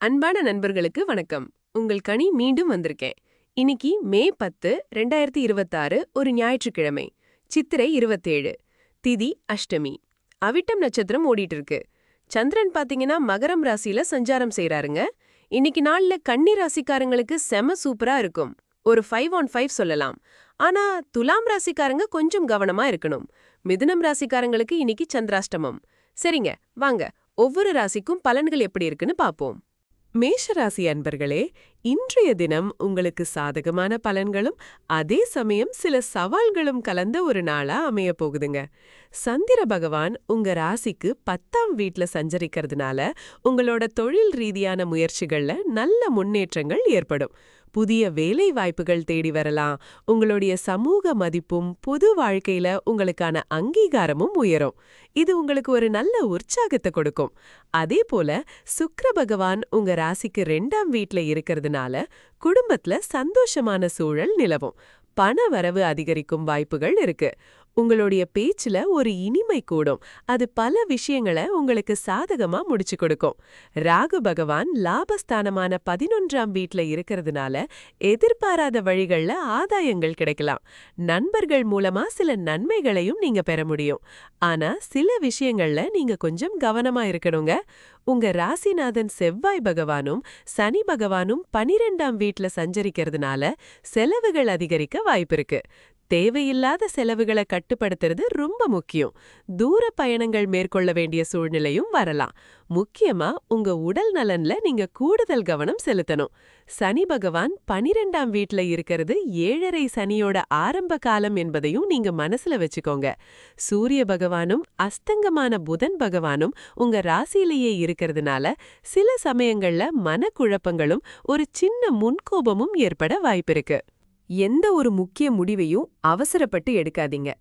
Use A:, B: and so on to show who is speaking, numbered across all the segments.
A: அன்பான நண்பர்களுக்கு வணக்கம். உங்கள் கனி மீண்டும் வந்திருக்கேன். இன்னைக்கு மே 10, 2026 ஒரு ஞாயிற்றுக்கிழமை. சித்திரை 27. திதி அஷ்டமி. அவிட்டம் நட்சத்திரம் ஓடிட்டு இருக்கு. சந்திரன் பாத்தீங்கன்னா மகரம் ராசியில சஞ்சாரம் செய்றாருங்க. இன்னைக்கு நாள்ல கன்னி ராசிக்காரங்களுக்கு செம சூப்பரா இருக்கும். ஒரு 5 on 5 சொல்லலாம். ஆனா துலாம் ராசிக்காரங்க கொஞ்சம் கவனமா இருக்கணும். மிதுனம் ராசிக்காரங்களுக்கு இன்னைக்கு சந்திராஷ்டமம். சரிங்க, வாங்க ஒவ்வொரு ராசிக்கும் பலன்கள் எப்படி இருக்குன்னு பாப்போம். மேஷராசி அன்பர்களே, இன்றைய தினம் உங்களுக்கு சாதகமான பலன்களும் அதே சமயம் சில சவால்களும் கலந்த ஒரு நாளா அமைய போகுதுங்க. சந்திர பகவான் உங்க ராசிக்கு 10ஆம் வீட்ல சஞ்சரிக்கிறதுனால உங்களோட தொழில் ரீதியான முயற்சிகள்ல நல்ல முன்னேற்றங்கள் ஏற்படும். புதிய வேலை வாய்ப்புகள் தேடி வரலாம். உங்களுடைய சமூக மதிப்பும் பொது வாழ்க்கையில உங்களுக்கான அங்கீகாரமும் உயரும். இது உங்களுக்கு ஒரு நல்ல உற்சாகத்தை கொடுக்கும். அதே போல சுக்கிர பகவான் உங்க ராசிக்கு 2ஆம் வீட்ல இருக்கிறதுனால குடும்பத்துல சந்தோஷமான சூழல் நிலவும். பண வரவு அதிகரிக்கும் வாய்ப்புகள் இருக்கு. உங்களுடைய பேச்சுல ஒரு இனிமை கூடும். அது பல விஷயங்களை உங்களுக்கு சாதகமா முடிச்சு கொடுக்கும். ராகு பகவான் லாபஸ்தானமான 11ஆம் வீட்ல இருக்கிறதுனால எதிர்பாராத வழிகள்ல ஆதாயங்கள் கிடைக்கலாம். நண்பர்கள் மூலமா சில நன்மைகளையும் நீங்க பெற முடியும். ஆனா சில விஷயங்கள்ல நீங்க கொஞ்சம் கவனமா இருக்கணுங்க. உங்க ராசிநாதன் செவ்வாய் பகவானும் சனி பகவானும் 12ஆம் வீட்ல சஞ்சரிக்கிறதுனால செலவுகள் அதிகரிக்க வாய்ப்பிருக்கு. தேவையில்லாத செலவுகளை கட்டுப்படுத்துறது ரொம்ப முக்கியம். தூர பயணங்கள் மேற்கொள்ள வேண்டிய சூழ்நிலையும் வரலாம். முக்கியமா உங்க உடல் நலன்ல நீங்க கூடுதல் கவனம் செலுத்தணும். சனி பகவான் 12ஆம் வீட்ல இருக்கிறது 7.5 சனியோட ஆரம்ப காலம் என்பதையும் நீங்க மனசுல வச்சுக்கோங்க. சூரிய பகவானும் அஸ்தங்கமான புதன் பகவானும் உங்க ராசியிலேயே இருக்கிறதுனால சில சமயங்கள்ல மனக்குழப்பங்களும் ஒரு சின்ன முன்கோபமும் ஏற்பட வாய்ப்பிருக்கு. எந்த ஒரு முக்கிய முடிவையும் அவசரப்பட்டு எடுக்காதீங்க.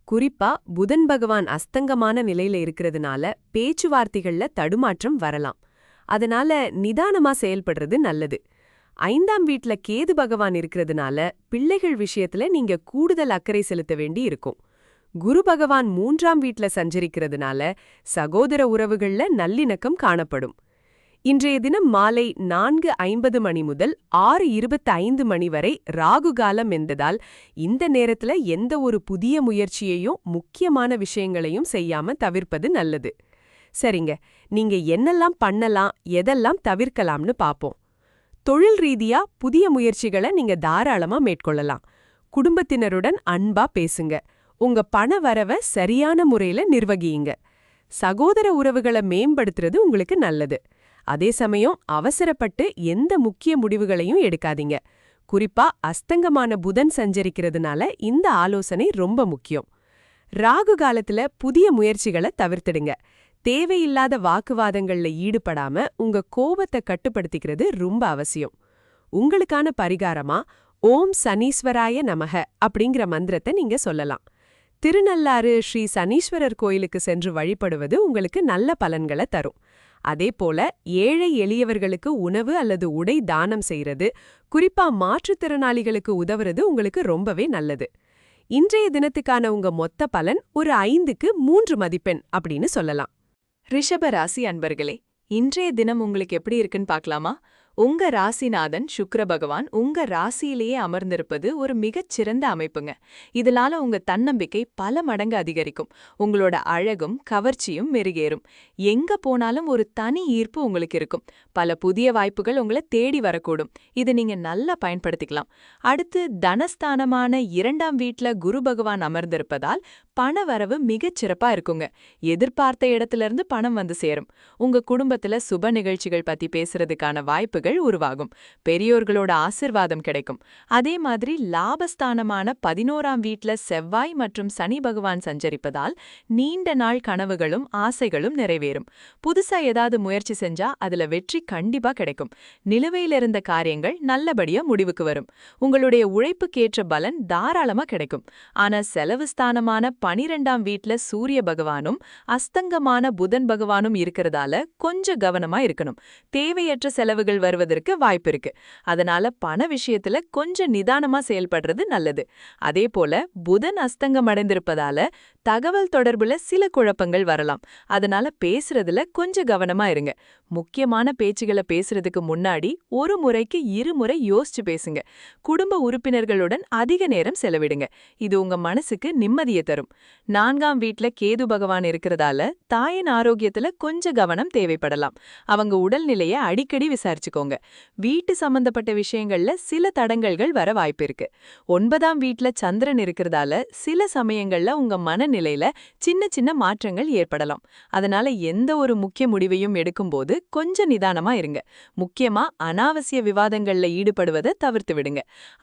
A: குறிப்பா புதன் பகவான் அஸ்தங்கமான நிலையில இருக்கிறதுனால பேச்சுவார்த்தைகள்ல தடுமாற்றம் வரலாம். அதனால நிதானமா செயல்படுறது நல்லது. 5ஆம் வீட்ல கேது பகவான் இருக்கிறதுனால பிள்ளைகள் விஷயத்துல நீங்க கூடுதல் அக்கறை செலுத்த வேண்டி இருக்கும். குரு பகவான் 3ஆம் வீட்ல சஞ்சரிக்கிறதுனால சகோதர உறவுகள்ல நல்லிணக்கம் காணப்படும். இன்றைய தினம் மாலை 4:50 மணி முதல் 6:25 மணி வரை ராகு காலம் என்பதால் இந்த நேரத்துல எந்த ஒரு புதிய முயற்சியையும் முக்கியமான விஷயங்களையும் செய்யாம தவிர்ப்பது நல்லது. சரிங்க, நீங்க என்னெல்லாம் பண்ணலாம், எதெல்லாம் தவிர்க்கலாம்னு பாப்போம். தொழில் ரீதியா புதிய முயற்சிகளை நீங்க தாராளமா மேற்கொள்ளலாம். குடும்பத்தினருடன் அன்பா பேசுங்க. உங்க பண வரவை சரியான முறையில நிர்வகியுங்க. சகோதர உறவுகளை மேம்படுத்துறது உங்களுக்கு நல்லது. அதே சமயம் அவசரப்பட்டு எந்த முக்கிய முடிவுகளையும் எடுக்காதீங்க. குறிப்பா அஸ்தங்கமான புதன் சஞ்சரிக்கிறதுனால இந்த ஆலோசனை ரொம்ப முக்கியம். ராகு காலத்துல புதிய முயற்சிகளை தவிர்த்திடுங்க. தேவையில்லாத வாக்குவாதங்கள்ல ஈடுபடாம உங்க கோபத்தை கட்டுப்படுத்திக்கிறது ரொம்ப அவசியம். உங்களுக்கான பரிகாரமா ஓம் சனீஸ்வராய நமக அப்படிங்கிற மந்திரத்தை நீங்க சொல்லலாம். திருநள்ளாறு ஸ்ரீ சனீஸ்வரர் கோயிலுக்கு சென்று வழிபடுவது உங்களுக்கு நல்ல பலன்களை தரும். அதே போல ஏழை எளியவர்களுக்கு உணவு அல்லது உடை தானம் செய்யறது, குறிப்பா மாற்றுத்திறனாளிகளுக்கு உதவுறது உங்களுக்கு ரொம்பவே நல்லது. இன்றைய தினத்துக்கான உங்க மொத்த பலன் ஒரு 5க்கு 3 மதிப்பெண் அப்படின்னு சொல்லலாம்.
B: ரிஷப ராசி அன்பர்களே, இன்றைய தினம் உங்களுக்கு எப்படி இருக்குன்னு பார்க்கலாமா? உங்க ராசிநாதன் சுக்கிர பகவான் உங்க ராசியிலேயே அமர்ந்திருப்பது ஒரு மிகச் சிறந்த அமைப்புங்க. இதனால உங்க தன்னம்பிக்கை பல மடங்கு அதிகரிக்கும். உங்களோட அழகும் கவர்ச்சியும் மெருகேறும். எங்க போனாலும் ஒரு தனி ஈர்ப்பு உங்களுக்கு இருக்கும். பல புதிய வாய்ப்புகள் உங்களை தேடி வரக்கூடும். இது நீங்க நல்லா பயன்படுத்திக்கலாம். அடுத்து தனஸ்தானமான 2ஆம் வீட்ல குரு பகவான் அமர்ந்திருப்பதால் பண வரவு மிகச் சிறப்பா இருக்குங்க. எதிர்பார்த்த இடத்துல இருந்து பணம் வந்து சேரும். உங்க குடும்பத்துல சுப நிகழ்ச்சிகள் பத்தி பேசுறதுக்கான வாய்ப்புகள் உருவாகும். பெரியோர்களோட ஆசிர்வாதம் கிடைக்கும். அதே மாதிரி லாபஸ்தானமான 11ஆம் வீட்ல செவ்வாய் மற்றும் சனி பகவான் சஞ்சரிப்பதால் நீண்ட நாள் கனவுகளும் ஆசைகளும் நிறைவேறும். புதுசா ஏதாவது முயற்சி செஞ்சா அதுல வெற்றி கண்டிப்பா கிடைக்கும். நிலுவையில் இருந்த காரியங்கள் நல்லபடியா முடிவுக்கு வரும். உங்களுடைய உழைப்புக்கேற்ற பலன் தாராளமா கிடைக்கும். ஆனா செலவு ஸ்தானமான 12ஆம் வீட்ல சூரிய பகவானும் அஸ்தங்கமான புதன் பகவானும் இருக்கிறதால கொஞ்சம் கவனமா இருக்கணும். தேவையற்ற செலவுகள் வரும் வருவதற்கு வாய்ப்பு இருக்கு. அதனால பண விஷயத்துல கொஞ்சம் நிதானமா செயல்படுறது நல்லது. அதே போல புதன் அஸ்தங்கம் அடைந்திருப்பதால தகவல் தொடர்புல சில குழப்பங்கள் வரலாம். அதனால பேசுறதுல கொஞ்சம் கவனமா இருங்க. முக்கியமான பேச்சுகளை பேசுறதுக்கு முன்னாடி ஒரு முறைக்கு இருமுறை யோசிச்சு பேசுங்க. குடும்ப உறுப்பினர்களுடன் அதிக நேரம் செலவிடுங்க. இது உங்க மனசுக்கு நிம்மதியை தரும். 4ஆம் வீட்ல கேது பகவான் இருக்கிறதால தாயின் ஆரோக்கியத்துல கொஞ்சம் கவனம் தேவைப்படலாம். அவங்க உடல்நிலையை அடிக்கடி விசாரிச்சுக்கோங்க. வீட்டு சம்பந்தப்பட்ட விஷயங்கள்ல சில தடங்கல்கள் வர வாய்ப்பு இருக்கு. 9ஆம் வீட்ல சந்திரன் இருக்கிறதால சில சமயங்கள்ல உங்க மனநிலையில சின்ன சின்ன மாற்றங்கள் ஏற்படலாம். அதனால எந்த ஒரு முக்கிய முடிவையும் எடுக்கும்போது கொஞ்சம் நிதானமா இருங்க. முக்கியமா அனாவசிய விவாதங்கள்ல ஈடுபடுவதை தவிர்த்து விடுங்க.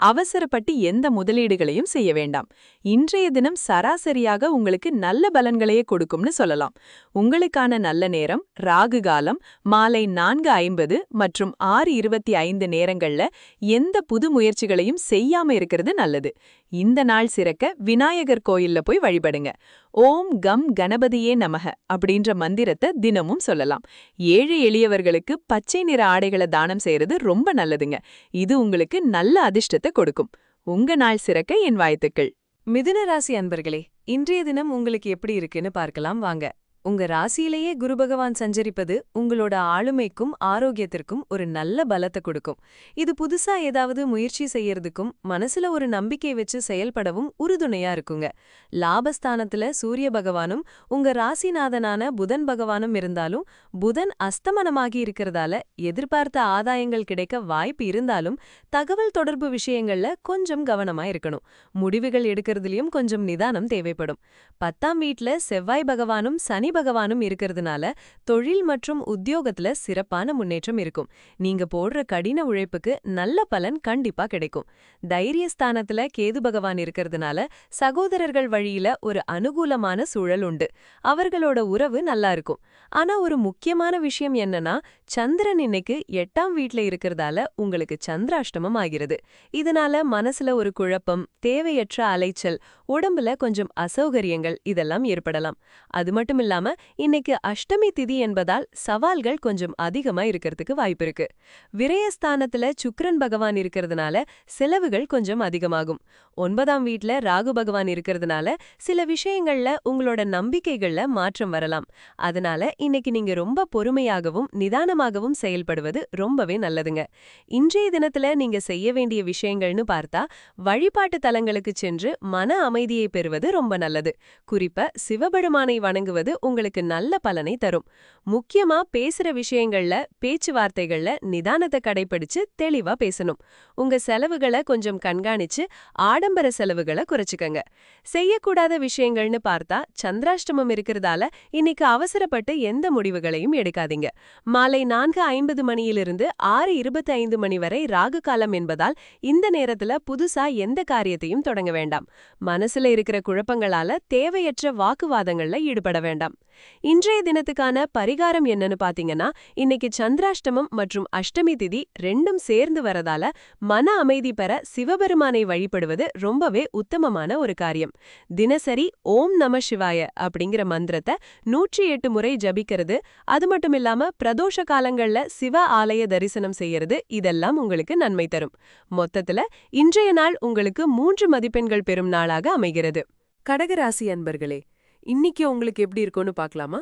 B: அவசரப்பட்டு எந்த முதலீடுகளையும் செய்ய வேண்டாம். இன்றைய தினம் சராசரியாக உங்களுக்கு நல்ல பலன்களையே கொடுக்கும்னு சொல்லலாம். உங்களுக்கான நல்ல நேரம் ராகு காலம் மாலை 4:50 மற்றும் 6:25 நேரங்கள்ல எந்த புது முயற்சிகளையும் செய்யாம இருக்கிறது நல்லது. இந்த நாள் சிறக்க விநாயகர் கோயில்ல போய் வழிபடுங்க. ஓம் கம் கணபதியே நமக அப்படின்ற மந்திரத்தை தினமும் சொல்லலாம். ஏழை எளியவர்களுக்கு பச்சை நிற ஆடைகளை தானம் செய்யறது ரொம்ப நல்லதுங்க. இது உங்களுக்கு நல்ல அதிர்ஷ்டத்தை கொடுக்கும். உங்க நாள் சிறக்க என் வாழ்த்துக்கள்.
A: மிதுன ராசி அன்பர்களே, இன்றைய தினம் உங்களுக்கு எப்படி இருக்குன்னு பார்க்கலாம் வாங்க. உங்க ராசியிலேயே குரு பகவான் சஞ்சரிப்பது உங்களோட ஆளுமைக்கும் ஆரோக்கியத்திற்கும் ஒரு நல்ல பலத்தை கொடுக்கும். இது புதுசா ஏதாவது முயற்சி செய்யறதுக்கும் மனசுல ஒரு நம்பிக்கை வச்சு செயல்படவும் உறுதுணையா இருக்குங்க. லாபஸ்தானத்துல சூரிய பகவானும் உங்க ராசிநாதனான புதன் பகவானும் இருந்தாலும் புதன் அஸ்தமனமாகி இருக்கிறதால எதிர்பார்த்த ஆதாயங்கள் கிடைக்க வாய்ப்பு இருந்தாலும் தகவல் தொடர்பு விஷயங்கள்ல கொஞ்சம் கவனமா இருக்கணும். முடிவுகள் எடுக்கிறதுலயும் கொஞ்சம் நிதானம் தேவைப்படும். 10ஆம் வீட்ல செவ்வாய் பகவானும் சனி பகவானும் இருக்கிறதுனால தொழில் மற்றும் உத்தியோகத்துல சிறப்பான முன்னேற்றம் இருக்கும். நீங்க போடுற கடின உழைப்புக்கு நல்ல பலன் கண்டிப்பா கிடைக்கும். தைரியஸ்தானத்துல கேது பகவான் இருக்கிறதுனால சகோதரர்கள் வழியில ஒரு அனுகூலமான சூழல் உண்டு. அவர்களோட உறவு நல்லா இருக்கும். ஆனா ஒரு முக்கியமான விஷயம் என்னன்னா, சந்திரன் இன்னைக்கு 8ஆம் வீட்ல இருக்கிறதால உங்களுக்கு சந்திராஷ்டமம் ஆகிறது. இதனால மனசுல ஒரு குழப்பம், தேவையற்ற அலைச்சல், உடம்புல கொஞ்சம் அசௌகரியங்கள் இதெல்லாம் ஏற்படலாம். அது மட்டும் இல்லாம இன்னைக்கு அஷ்டமி திதி என்பதால் சவால்கள் கொஞ்சம் அதிகமா இருக்கிறதுக்கு வாய்ப்பு இருக்கு. விரயஸ்தானத்துல சுக்கிரன் பகவான் இருக்கிறதுனால செலவுகள் கொஞ்சம் அதிகமாகும். 9ஆம் வீட்ல ராகு பகவான் இருக்கிறதுனால சில விஷயங்கள்ல உங்களோட நம்பிக்கைகள்ல மாற்றம் வரலாம். அதனால இன்னைக்கு நீங்க ரொம்ப பொறுமையாகவும் நிதானமாகவும் செயல்படுவது ரொம்பவே நல்லதுங்க. இன்றைய தினத்துல நீங்க செய்ய வேண்டிய விஷயங்கள்னு பார்த்தா, வழிபாட்டு தலங்களுக்கு சென்று மன அமைதியை பெறுவது ரொம்ப நல்லது. குறிப்பா சிவபெருமானை வணங்குவது உங்களுக்கு நல்ல பலனை தரும். முக்கியமா பேசுற விஷயங்கள்ல பேச்சுவார்த்தைகள்ல நிதானத்தை கடைபிடிச்சு தெளிவா பேசணும். உங்க செலவுகளை கொஞ்சம் கண்காணிச்சு ஆடம்பர செலவுகளை குறைச்சுக்கங்க. செய்யக்கூடாத விஷயங்கள்னு பார்த்தா, சந்திராஷ்டமம் இருக்கிறதால இன்னைக்கு அவசரப்பட்டு எந்த முடிவுகளையும் எடுக்காதீங்க. மாலை 4:50 மணியிலிருந்து 6:25 மணி வரை ராகு காலம் என்பதால் இந்த நேரத்துல புதுசா எந்த காரியத்தையும் தொடங்க வேண்டாம். மனசுல இருக்கிற குழப்பங்களால தேவையற்ற வாக்குவாதங்கள்ல ஈடுபட வேண்டாம். இன்றைய தினத்துக்கான பரிகாரம் என்னன்னு பாத்தீங்கன்னா, இன்னைக்கு சந்திராஷ்டமம் மற்றும் அஷ்டமி திதி ரெண்டும் சேர்ந்து வரதால மன அமைதி பெற சிவபெருமானை வழிபடுவது ரொம்பவே உத்தமமான ஒரு காரியம். தினசரி ஓம் நம சிவாய அப்படிங்கிற மந்திரத்தை 108 முறை ஜபிக்கிறது, அது மட்டும் இல்லாம பிரதோஷ காலங்கள்ல சிவ ஆலய தரிசனம் செய்யறது இதெல்லாம் உங்களுக்கு நன்மை தரும். மொத்தத்துல இன்றைய நாள் உங்களுக்கு 3 மதிப்பெண்கள் பெறும் நாளாக அமைகிறது. கடகராசி அன்பர்களே, இன்னைக்கு உங்களுக்கு எப்படி இருக்கும்னு பார்க்கலாமா?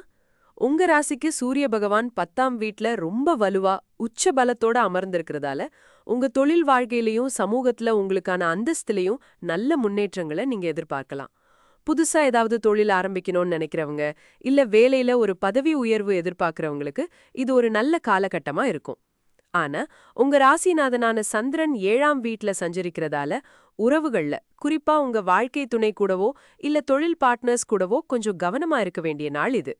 A: உங்க ராசிக்கு சூரிய பகவான் 10ஆம் வீட்ல ரொம்ப வலுவா உச்ச பலத்தோட அமர்ந்திருக்கிறதால உங்க தொழில் வாழ்க்கையிலையும் சமூகத்துல உங்களுக்கான அந்தஸ்திலையும் நல்ல முன்னேற்றங்களை நீங்க எதிர்பார்க்கலாம். புதுசா ஏதாவது தொழில் ஆரம்பிக்கணும்னு நினைக்கிறவங்க, இல்ல வேலையில ஒரு பதவி உயர்வு எதிர்பார்க்கறவங்களுக்கு இது ஒரு நல்ல காலகட்டமா இருக்கும். ஆனா உங்க ராசிநாதனான சந்திரன் 7ஆம் வீட்ல சஞ்சரிக்கிறதால உறவுகள்ல, குறிப்பா உங்க வாழ்க்கை துணை கூடவோ இல்ல தொழில் பார்ட்னர்ஸ் கூடவோ கொஞ்சம் கவனமா இருக்க வேண்டிய நாள் இது.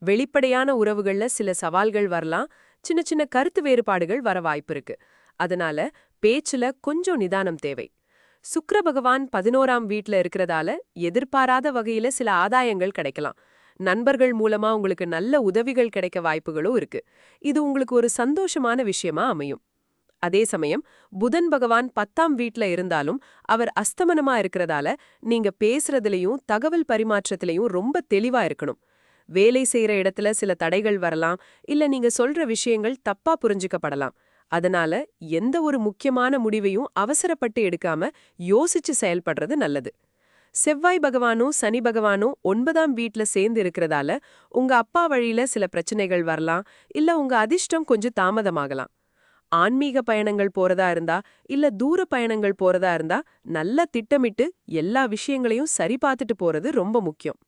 A: வெளிப்படையான உறவுகள்ல சில சவால்கள் வரலாம், சின்ன சின்ன கருத்து வேறுபாடுகள் வர வாய்ப்பு இருக்கு. அதனால பேச்சுல கொஞ்சம் நிதானம் தேவை. சுக்கிர பகவான் 11ஆம் வீட்ல இருக்கிறதால எதிர்பாராத வகையில சில ஆதாயங்கள் கிடைக்கலாம். நண்பர்கள் மூலமா உங்களுக்கு நல்ல உதவிகள் கிடைக்க வாய்ப்புகளும் இருக்கு. இது உங்களுக்கு ஒரு சந்தோஷமான விஷயமா அமையும். அதே சமயம் புதன் பகவான் 10ஆம் வீட்ல இருந்தாலும் அவர் அஸ்தமனமா இருக்கிறதால நீங்க பேசுறதுலயும் தகவல் பரிமாற்றத்திலையும் ரொம்ப தெளிவா இருக்கணும். வேலை செய்யற இடத்துல சில தடைகள் வரலாம், இல்ல நீங்க சொல்ற விஷயங்கள் தப்பா புரிஞ்சுக்கப்படலாம். அதனால எந்த ஒரு முக்கியமான முடிவையும் அவசரப்பட்டு எடுக்காம யோசிச்சு செயல்படுறது நல்லது. செவ்வாய் பகவானும் சனி பகவானும் 9ஆம் வீட்ல சேர்ந்து இருக்கிறதால உங்க அப்பா வழியில சில பிரச்சனைகள் வரலாம், இல்ல உங்க அதிர்ஷ்டம் கொஞ்சம் தாமதமாகலாம். ஆன்மீக பயணங்கள் போறதா இருந்தா, இல்ல தூர பயணங்கள் போறதா இருந்தா நல்லா திட்டமிட்டு எல்லா விஷயங்களையும் சரி பார்த்துட்டு போறது ரொம்ப முக்கியம்.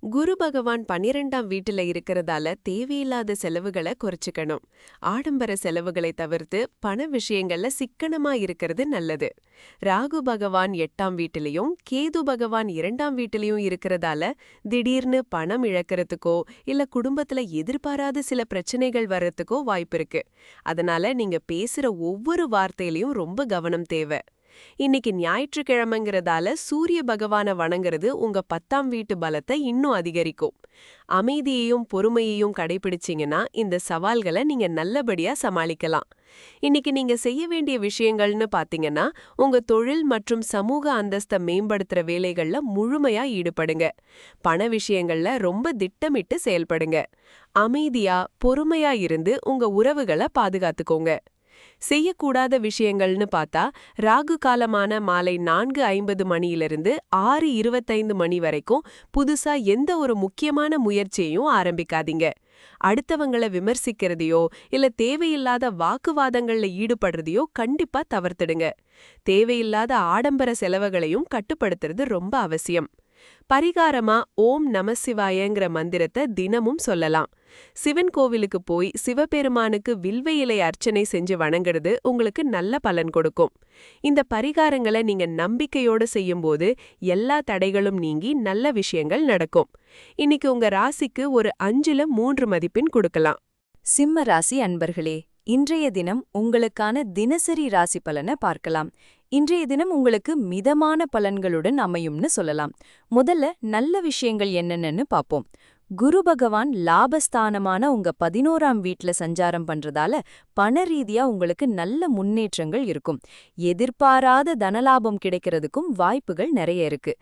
A: குரு பகவான் 12ஆம் வீட்டுல இருக்கிறதால தேவையில்லாத செலவுகளை குறைச்சுக்கணும். ஆடம்பர செலவுகளை தவிர்த்து பண விஷயங்கள்ல சிக்கனமா இருக்கிறது நல்லது. ராகு பகவான் 8ஆம் வீட்டிலையும் கேது பகவான் 2ஆம் வீட்டிலையும் இருக்கிறதால திடீர்னு பணம் இழக்கிறதுக்கோ இல்ல குடும்பத்துல எதிர்பாராத சில பிரச்சனைகள் வர்றதுக்கோ வாய்ப்பு இருக்கு. அதனால நீங்க பேசுற ஒவ்வொரு வார்த்தையிலயும் ரொம்ப கவனம் தேவை. இன்னைக்கு ஞாயிற்றுக்கிழமைங்கிறதால சூரிய பகவான வணங்குறது உங்க 10ஆம் வீட்டு பலத்தை இன்னும் அதிகரிக்கும். அமைதியையும் பொறுமையையும் கடைபிடிச்சீங்கன்னா இந்த சவால்களை நீங்க நல்லபடியா சமாளிக்கலாம். இன்னைக்கு நீங்க செய்ய வேண்டிய விஷயங்கள்னு பாத்தீங்கன்னா, உங்க தொழில் மற்றும் சமூக அந்தஸ்தை மேம்படுத்துற வேலைகள்ல முழுமையா ஈடுபடுங்க. பண விஷயங்கள்ல ரொம்ப திட்டமிட்டு செயல்படுங்க. அமைதியா பொறுமையா இருந்து உங்க உறவுகளை பாதுகாத்துக்கோங்க. செய்யக்கூடாத விஷயங்கள்னு பார்த்தா, ராகு காலமான மாலை 4:50 மணியிலிருந்து 6:25 மணி வரைக்கும் புதுசா எந்த ஒரு முக்கியமான முயற்சியையும் ஆரம்பிக்காதீங்க. அடுத்தவங்கள விமர்சிக்கிறதையோ இல்ல தேவையில்லாத வாக்குவாதங்கள்ல ஈடுபடுறதையோ கண்டிப்பா தவிர்த்திடுங்க. தேவையில்லாத ஆடம்பர செலவுகளையும் கட்டுப்படுத்துறது ரொம்ப அவசியம். பரிகாரமா ஓம் நமசிவாயங்கிற மந்திரத்தை தினமும் சொல்லலாம். சிவன் கோவிலுக்கு போய் சிவபெருமானுக்கு வில்வ இலை அர்ச்சனை செஞ்சு வணங்குறது உங்களுக்கு நல்ல பலன் கொடுக்கும். இந்த பரிகாரங்களை நீங்க நம்பிக்கையோட செய்யும்போது எல்லா தடைகளும் நீங்கி நல்ல விஷயங்கள் நடக்கும். இன்னைக்கு உங்க ராசிக்கு ஒரு 5ல 3 மதிப்பெண் கொடுக்கலாம்.
B: சிம்ம ராசி அன்பர்களே, இன்றைய தினம் உங்களுக்கான தினசரி ராசி பலனை பார்க்கலாம். இன்றைய தினம் உங்களுக்கு மிதமான பலன்களுடன் அமையும்னு சொல்லலாம். முதல்ல நல்ல விஷயங்கள் என்னென்னு பார்ப்போம். குரு பகவான் லாபஸ்தானமான உங்க 11ஆம் வீட்ல சஞ்சாரம் பண்றதால பண ரீதியா உங்களுக்கு நல்ல முன்னேற்றங்கள் இருக்கும். எதிர்பாராத தனலாபம் கிடைக்கிறதுக்கும் வாய்ப்புகள் நிறைய இருக்கு.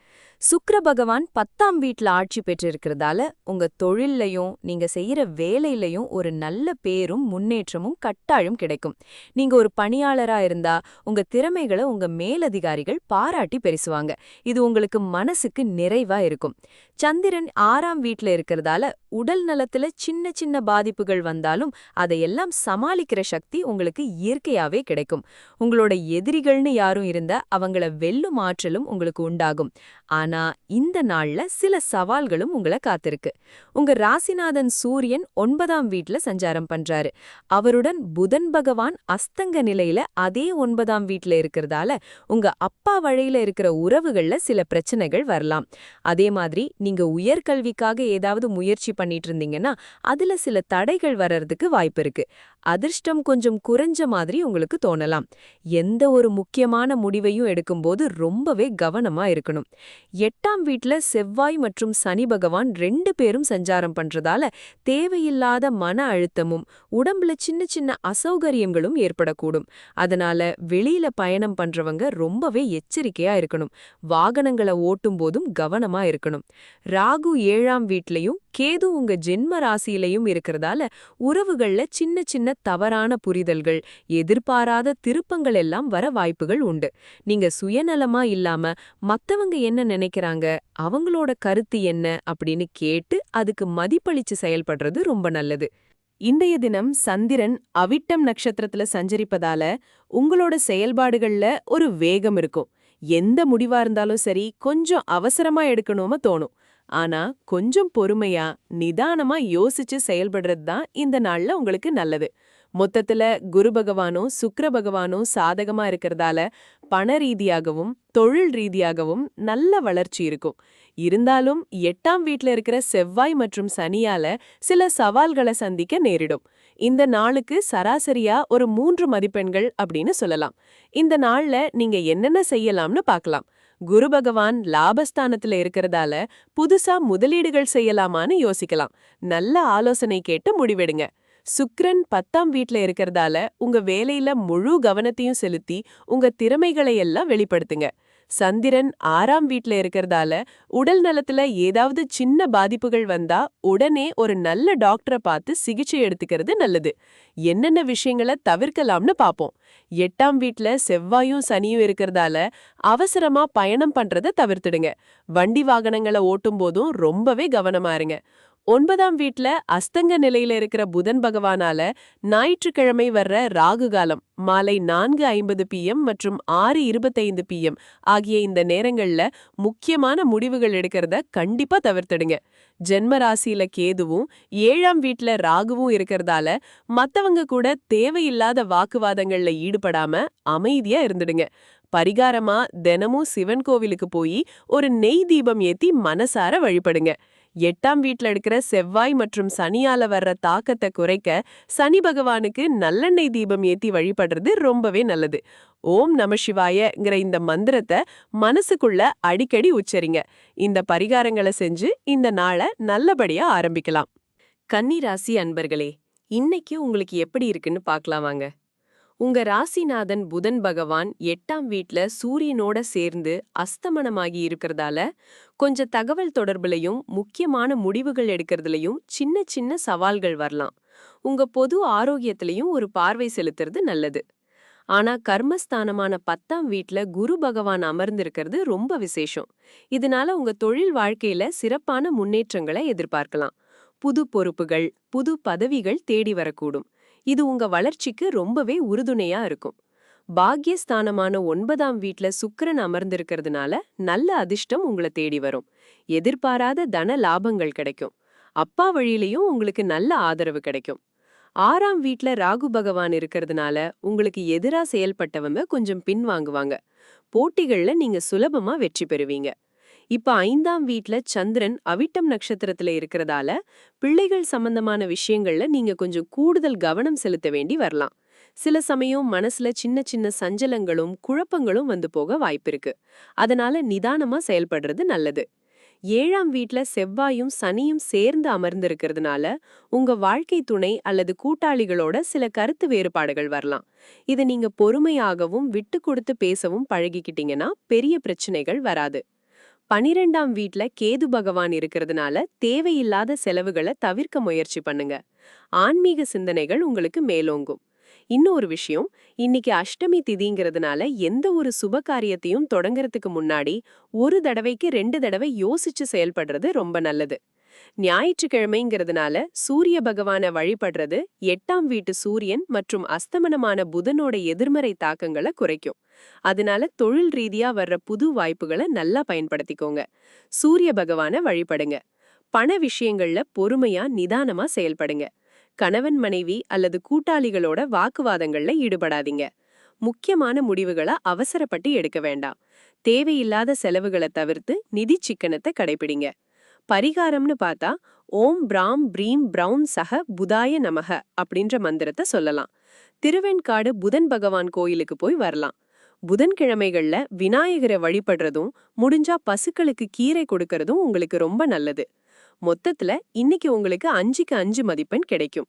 B: சுக்கிர பகவான் 10ஆம் வீட்ல ஆட்சி பெற்றிருக்கிறதால உங்க தொழில்லையும் நீங்க செய்யற வேலையிலையும் ஒரு நல்ல பேரும் முன்னேற்றமும் கட்டாயம் கிடைக்கும். நீங்க ஒரு பணியாளரா இருந்தா உங்க திறமைகளை உங்க மேலதிகாரிகள் பாராட்டி பேசுவாங்க. இது உங்களுக்கு மனசுக்கு நிறைவா இருக்கும். சந்திரன் 6ஆம் வீட்ல இருக்கிறதால உடல் நலத்துல சின்ன சின்ன பாதிப்புகள் வந்தாலும் அதையெல்லாம் சமாளிக்கிற சக்தி உங்களுக்கு இயற்கையாவே கிடைக்கும். உங்களோட எதிரிகள்னு யாரும் இருந்தா அவங்கள வெல்லும் ஆற்றலும் உங்களுக்கு உண்டாகும். ஆனா இந்த நாள்ல சில சவால்களும் உங்களை காத்திருக்கு. உங்க ராசிநாதன் சூரியன் 9ஆம் வீட்ல சஞ்சாரம் பண்றாரு. அவருடன் புதன் பகவான் அஸ்தங்க நிலையில அதே 9ஆம் வீட்ல இருக்கிறதால உங்க அப்பா வழியில இருக்கிற உறவுகள்ல சில பிரச்சனைகள் வரலாம். அதே மாதிரி நீங்க உயர்கல்விக்காக ஏதாவது முயற்சி பண்ணிட்டு இருந்தீங்கன்னா அதுல சில தடைகள் வர்றதுக்கு வாய்ப்பு இருக்கு. அதிர்ஷ்டம் கொஞ்சம் குறைஞ்ச மாதிரி உங்களுக்கு தோணலாம். எந்த ஒரு முக்கியமான முடிவையும் எடுக்கும்போது ரொம்பவே கவனமா இருக்கணும். 8ஆம் வீட்ல செவ்வாய் மற்றும் சனி பகவான் 2 பேரும் சஞ்சாரம் பண்றதால தேவையில்லாத மன அழுத்தமும் உடம்புல சின்ன சின்ன அசௌகரியங்களும் ஏற்படக்கூடும். அதனால வெளியில பயணம் பண்றவங்க ரொம்பவே எச்சரிக்கையா இருக்கணும். வாகனங்களை ஓட்டும் போதும் கவனமா இருக்கணும். ராகு 7ஆம் வீட்லயும் கேது உங்க ஜென்ம ராசியிலையும் இருக்கிறதால உறவுகள்ல சின்ன சின்ன தவறான புரிதல்கள், எதிர்பாராத திருப்பங்கள் எல்லாம் வர வாய்ப்புகள் உண்டு. நீங்க சுயநலமா இல்லாம மத்தவங்க என்ன நினைக்கிறாங்க, அவங்களோட கருத்து என்ன அப்படின்னு கேட்டு அதுக்கு மதிப்பளிச்சு செயல்படுறது ரொம்ப நல்லது.
A: இன்றைய தினம் சந்திரன் அவிட்டம் நட்சத்திரத்துல சஞ்சரிப்பதால உங்களோட செயல்பாடுகள்ல ஒரு வேகம் இருக்கும். எந்த முடிவா இருந்தாலும் சரி கொஞ்சம் அவசரமா எடுக்கணுமா தோணும். ஆனா கொஞ்சம் பொறுமையா நிதானமா யோசிச்சு செயல்படுறது தான் இந்த நாள்ல உங்களுக்கு நல்லது. மொத்தத்துல குரு பகவானும் சுக்கிர பகவானும் சாதகமா இருக்கிறதால பண ரீதியாகவும் தொழில் ரீதியாகவும் நல்ல வளர்ச்சி இருக்கும். இருந்தாலும் 8ஆம் வீட்ல இருக்கிற செவ்வாய் மற்றும் சனியால சில சவால்களை சந்திக்க நேரிடும். இந்த நாளுக்கு சராசரியா ஒரு 3 மதிப்பெண்கள் அப்படின்னு சொல்லலாம். இந்த நாள்ல நீங்க என்னென்ன செய்யலாம்னு பார்க்கலாம். குரு பகவான் லாபஸ்தானத்துல இருக்கிறதால புதுசா முதலீடுகள் செய்யலாமான்னு யோசிக்கலாம். நல்ல ஆலோசனை கேட்டு முடிவெடுங்க. சுக்கிரன் 10ஆம் வீட்ல இருக்கிறதால உங்க வேலையில முழு கவனத்தையும் செலுத்தி உங்க திறமைகளை எல்லாம் வெளிப்படுத்துங்க. சந்திரன் 6ஆம் வீட்ல இருக்கறதால உடல் நலத்துல ஏதாவது சின்ன பாதிப்புகள் வந்தா உடனே ஒரு நல்ல டாக்டரை பார்த்து சிகிச்சை எடுத்துக்கிறது நல்லது. என்னென்ன விஷயங்களை தவிர்க்கலாம்னு பாப்போம். 8ஆம் வீட்ல செவ்வாயும் சனியும் இருக்கறதால அவசரமா பயணம் பண்றத தவிர்த்துடுங்க. வண்டி வாகனங்களை ஓட்டும் போதும் ரொம்பவே கவனமா இருங்க. 9ஆம் வீட்ல அஸ்தங்க நிலையில இருக்கிற புதன் பகவானால ஞாயிற்றுக்கிழமை வர்ற ராகு காலம் மாலை 4:50 PM மற்றும் 6:25 PM ஆகிய இந்த நேரங்கள்ல முக்கியமான முடிவுகள் எடுக்கிறத கண்டிப்பா தவிர்த்துடுங்க. ஜென்ம ராசியில கேதுவும் 7ஆம் வீட்ல ராகுவும் இருக்கறதால மத்தவங்க கூட தேவையில்லாத வாக்குவாதங்கள்ல ஈடுபடாம அமைதியா இருந்துடுங்க. பரிகாரமா தினமும் சிவன் கோவிலுக்கு போய் ஒரு நெய் தீபம் ஏத்தி மனசார வழிபடுங்க. 8ஆம் வீட்ல இருக்கிற செவ்வாய் மற்றும் சனியால வர்ற தாக்கத்தை குறைக்க சனி பகவானுக்கு நல்லெண்ணெய் தீபம் ஏத்தி வழிபடுறது ரொம்பவே நல்லது. ஓம் நம சிவாயங்கிற இந்த மந்திரத்தை மனசுக்குள்ள அடிக்கடி உச்சரிங்க. இந்த பரிகாரங்களை செஞ்சு இந்த நாளை நல்லபடியா ஆரம்பிக்கலாம். கன்னி ராசி அன்பர்களே, இன்னைக்கு உங்களுக்கு எப்படி இருக்குன்னு பார்க்கலாம் வாங்க. உங்க ராசிநாதன் புதன் பகவான் 8ஆம் வீட்ல சூரியனோட சேர்ந்து அஸ்தமனமாகி இருக்கிறதால கொஞ்சம் தகவல் தொடர்புலையும் முக்கியமான முடிவுகள் எடுக்கிறதுலையும் சின்ன சின்ன சவால்கள் வரலாம். உங்க பொது ஆரோக்கியத்திலையும் ஒரு பார்வை செலுத்துறது நல்லது. ஆனா கர்மஸ்தானமான 10ஆம் வீட்ல குரு பகவான் அமர்ந்திருக்கிறது ரொம்ப விசேஷம். இதனால உங்க தொழில் வாழ்க்கையில சிறப்பான முன்னேற்றங்களை எதிர்பார்க்கலாம். புது பொறுப்புகள், புது பதவிகள் தேடி வரக்கூடும். இது உங்க வளர்ச்சிக்கு ரொம்பவே உறுதுணையா இருக்கும். பாக்யஸ்தானமான 9ஆம் வீட்ல சுக்கிரன் அமர்ந்திருக்கிறதுனால நல்ல அதிர்ஷ்டம் உங்களை தேடி வரும். எதிர்பாராத தன லாபங்கள் கிடைக்கும். அப்பா வழியிலையும் உங்களுக்கு நல்ல ஆதரவு கிடைக்கும். 6ஆம் வீட்ல ராகு பகவான் இருக்கிறதுனால உங்களுக்கு எதிரா செயல்பட்டவங்க கொஞ்சம் பின்வாங்குவாங்க. போட்டிகள்ல நீங்க சுலபமா வெற்றி பெறுவீங்க. இப்ப 5ஆம் வீட்ல சந்திரன் அவிட்டம் நட்சத்திரத்துல இருக்கிறதால பிள்ளைகள் சம்பந்தமான விஷயங்கள்ல நீங்க கொஞ்சம் கூடுதல் கவனம் செலுத்த வேண்டி வரலாம். சில சமயம் மனசுல சின்ன சின்ன சஞ்சலங்களும் குழப்பங்களும் வந்து போக வாய்ப்பிருக்கு. அதனால நிதானமா செயல்படுறது நல்லது. 7ஆம் வீட்ல செவ்வாயும் சனியும் சேர்ந்து அமர்ந்திருக்கிறதுனால உங்க வாழ்க்கை துணை அல்லது கூட்டாளிகளோட சில கருத்து வேறுபாடுகள் வரலாம். இதை நீங்க பொறுமையாகவும் விட்டு கொடுத்து பேசவும் பழகிக்கிட்டீங்கன்னா பெரிய பிரச்சனைகள் வராது. 12ஆம் வீட்ல கேது பகவான் இருக்கிறதுனால தேவையில்லாத செலவுகளை தவிர்க்க முயற்சி பண்ணுங்க. ஆன்மீக சிந்தனைகள் உங்களுக்கு மேலோங்கும். இன்னொரு விஷயம், இன்னைக்கு அஷ்டமி திதிங்கிறதுனால எந்த ஒரு சுப காரியத்தையும் தொடங்கறதுக்கு முன்னாடி ஒரு தடவைக்கு 2 தடவை யோசிச்சு செயல்படுறது ரொம்ப நல்லது. ஞாயிற்றுக்கிழமைங்கிறதுனால சூரிய பகவானை வழிபடுறது 8ஆம் வீட்டு சூரியன் மற்றும் அஸ்தமனமான புதனோட எதிர்மறை தாக்கங்களை குறைக்கும். அதனால தொழில் ரீதியா வர்ற புது வாய்ப்புகளை நல்லா பயன்படுத்திக்கோங்க. சூரிய பகவானை வழிபடுங்க. பண விஷயங்கள்ல பொறுமையா நிதானமா செயல்படுங்க. கணவன் மனைவி அல்லது கூட்டாளிகளோட வாக்குவாதங்கள்ல ஈடுபடாதீங்க. முக்கியமான முடிவுகளை அவசரப்பட்டு எடுக்க வேண்டாம். தேவையில்லாத செலவுகளை தவிர்த்து நிதி சிக்கனத்தை கடைபிடிங்க. பரிகாரம்னு பார்த்தா ஓம் பிராம் பிரீம் பிரவுன் சக புதாய நமக அப்படின்ற மந்திரத்தை சொல்லலாம். திருவெண்காடு புதன் பகவான் கோயிலுக்கு போய் வரலாம். புதன்கிழமைகள்ல விநாயகரை வழிபடுறதும் முடிஞ்சா பசுக்களுக்கு கீரை கொடுக்கறதும் உங்களுக்கு ரொம்ப நல்லது. மொத்தத்துல இன்னைக்கு உங்களுக்கு 5க்கு 5 மதிப்பெண் கிடைக்கும்.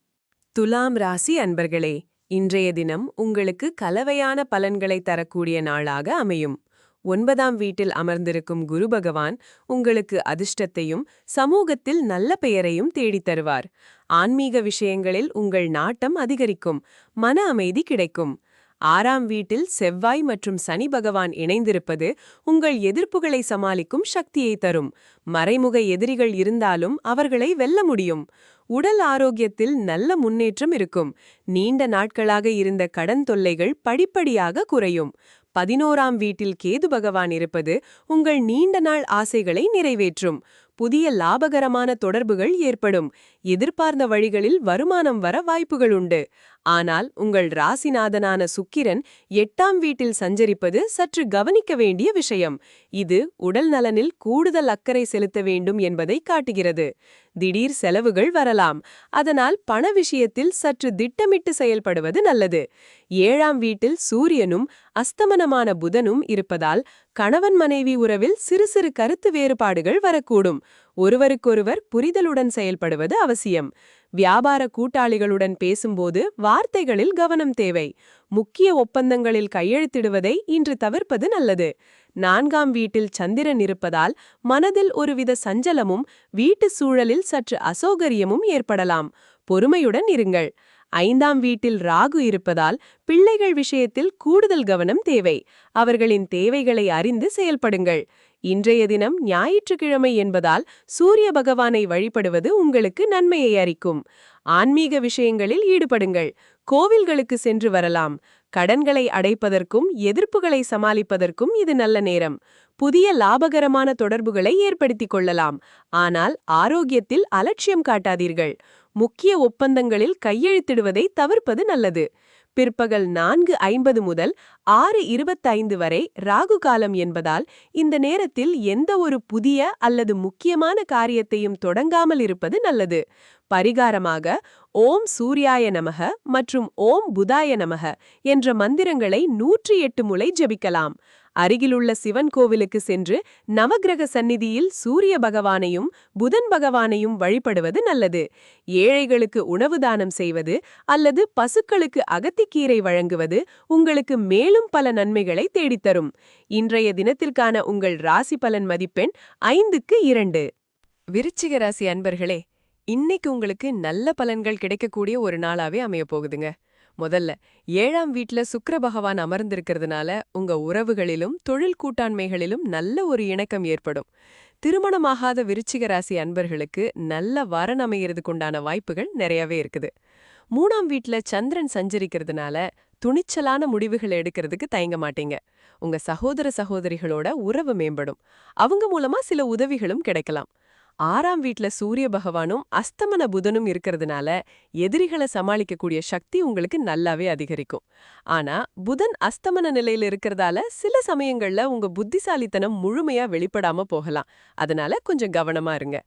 A: துலாம் ராசி அன்பர்களே, இன்றைய தினம் உங்களுக்கு கலவையான பலன்களை தரக்கூடிய நாளாக அமையும். 9ஆம் வீட்டில் அமர்ந்திருக்கும் குரு பகவான் உங்களுக்கு அதிர்ஷ்டத்தையும் சமூகத்தில் நல்ல பெயரையும் தேடித் தருவார். ஆன்மீக விஷயங்களில் உங்கள் நாட்டம் அதிகரிக்கும். மன அமைதி கிடைக்கும். 6ஆம் வீட்டில் செவ்வாய் மற்றும் சனி பகவான் இணைந்திருப்பது உங்கள் எதிர்ப்புகளை சமாளிக்கும் சக்தியை தரும். மறைமுக எதிரிகள் இருந்தாலும் அவர்களை வெல்ல முடியும். உடல் ஆரோக்கியத்தில் நல்ல முன்னேற்றம் இருக்கும். நீண்ட நாட்களாக இருந்த கடன் தொல்லைகள் படிப்படியாக குறையும். 11ஆம் வீட்டில் கேது பகவான் இருப்பது உங்கள் நீண்ட நாள் ஆசைகளை நிறைவேற்றும். புதிய லாபகரமான தொடர்புகள் ஏற்படும். எதிர்பார்ந்த வழிகளில் வருமானம் வர வாய்ப்புகள் உண்டு. ஆனால் உங்கள் ராசிநாதனான சுக்கிரன் 8ஆம் வீட்டில் சஞ்சரிப்பது சற்று கவனிக்க வேண்டிய விஷயம். இது உடல் நலனில் கூடுதல் அக்கறை செலுத்த வேண்டும் என்பதை காட்டுகிறது. திடீர் செலவுகள் வரலாம். அதனால் பண விஷயத்தில் சற்று திட்டமிட்டு செயல்படுவது நல்லது. 7ஆம் வீட்டில் சூரியனும் அஸ்தமனமான புதனும் இருப்பதால் கணவன் மனைவி உறவில் சிறு சிறு கருத்து வேறுபாடுகள் வரக்கூடும். ஒருவருக்கொருவர் புரிதலுடன் செயல்படுவது அவசியம். வியாபார கூட்டாளிகளுடன் பேசும்போது வார்த்தைகளில் கவனம் தேவை. முக்கிய ஒப்பந்தங்களில் கையெழுத்திடுவதை இன்று தவிர்ப்பது நல்லது. 4ஆம் வீட்டில் சந்திரன் இருப்பதால் மனதில் ஒருவித சஞ்சலமும் வீட்டு சூழலில் சற்று அசௌகரியமும் ஏற்படலாம். பொறுமையுடன் இருங்கள். 5ஆம் வீட்டில் ராகு இருப்பதால் பிள்ளைகள் விஷயத்தில் கூடுதல் கவனம் தேவை. அவர்களின் தேவைகளை அறிந்து செயல்படுங்கள். இன்றைய தினம் ஞாயிற்றுக்கிழமை என்பதால் சூரிய பகவானை வழிபடுவது உங்களுக்கு நன்மையை அளிக்கும். ஆன்மீக விஷயங்களில் ஈடுபடுங்கள். கோவில்களுக்கு சென்று வரலாம். கடன்களை அடைப்பதற்கும் எதிர்ப்புகளை சமாளிப்பதற்கும் இது நல்ல நேரம். புதிய லாபகரமான தொடர்புகளை ஏற்படுத்திக் கொள்ளலாம். ஆனால் ஆரோக்கியத்தில் அலட்சியம் காட்டாதீர்கள். முக்கிய ஒப்பந்தங்களில் கையெழுத்திடுவதை தவிர்ப்பது நல்லது. பிற்பகல் 4:50 முதல் 6:25 வரை ராகு காலம் என்பதால் இந்த நேரத்தில் எந்த ஒரு புதிய அல்லது முக்கியமான காரியத்தையும் தொடங்காமல் இருப்பது நல்லது. பரிகாரமாக ஓம் சூர்யாய நமக மற்றும் ஓம் புதாய நமக என்ற மந்திரங்களை 108 முறை ஜெபிக்கலாம். அருகிலுள்ள சிவன் கோவிலுக்கு சென்று நவக்கிரக சந்நிதியில் சூரிய பகவானையும் புதன் பகவானையும் வழிபடுவது நல்லது. ஏழைகளுக்கு உணவு தானம் செய்வது அல்லது பசுக்களுக்கு அகத்திக்கீரை வழங்குவது உங்களுக்கு மேலும் பல நன்மைகளை தேடித்தரும். இன்றைய தினத்திற்கான உங்கள் ராசி பலன் மதிப்பெண் 5க்கு 2. விருச்சிக ராசி அன்பர்களே, இன்னைக்கு உங்களுக்கு நல்ல பலன்கள் கிடைக்கக்கூடிய ஒரு நாளாவே அமைய போகுதுங்க. முதல்ல 7ஆம் வீட்ல சுக்கிர பகவான் அமர்ந்திருக்கிறதுனால உங்க உறவுகளிலும் தொழில் கூட்டாண்மைகளிலும் நல்ல ஒரு இணக்கம் ஏற்படும். திருமணமாகாத விருச்சிக ராசி அன்பர்களுக்கு நல்ல வரன் அமையறதுக்குண்டான வாய்ப்புகள் நிறையவே இருக்குது. 3ஆம் வீட்ல சந்திரன் சஞ்சரிக்கிறதுனால துணிச்சலான முடிவுகள் எடுக்கிறதுக்கு தயங்க மாட்டீங்க. உங்க சகோதர சகோதரிகளோட உறவு மேம்படும். அவங்க மூலமா சில உதவிகளும் கிடைக்கலாம். 6ஆம் வீட்ல சூரிய பகவானும் அஸ்தமன புதனும் இருக்கிறதுனால எதிரிகளை சமாளிக்கக்கூடிய சக்தி உங்களுக்கு நல்லாவே அதிகரிக்கும். ஆனா புதன் அஸ்தமன நிலையில இருக்கிறதால சில சமயங்கள்ல உங்க புத்திசாலித்தனம் முழுமையா வெளிப்படாம போகலாம். அதனால கொஞ்சம் கவனமா இருங்க.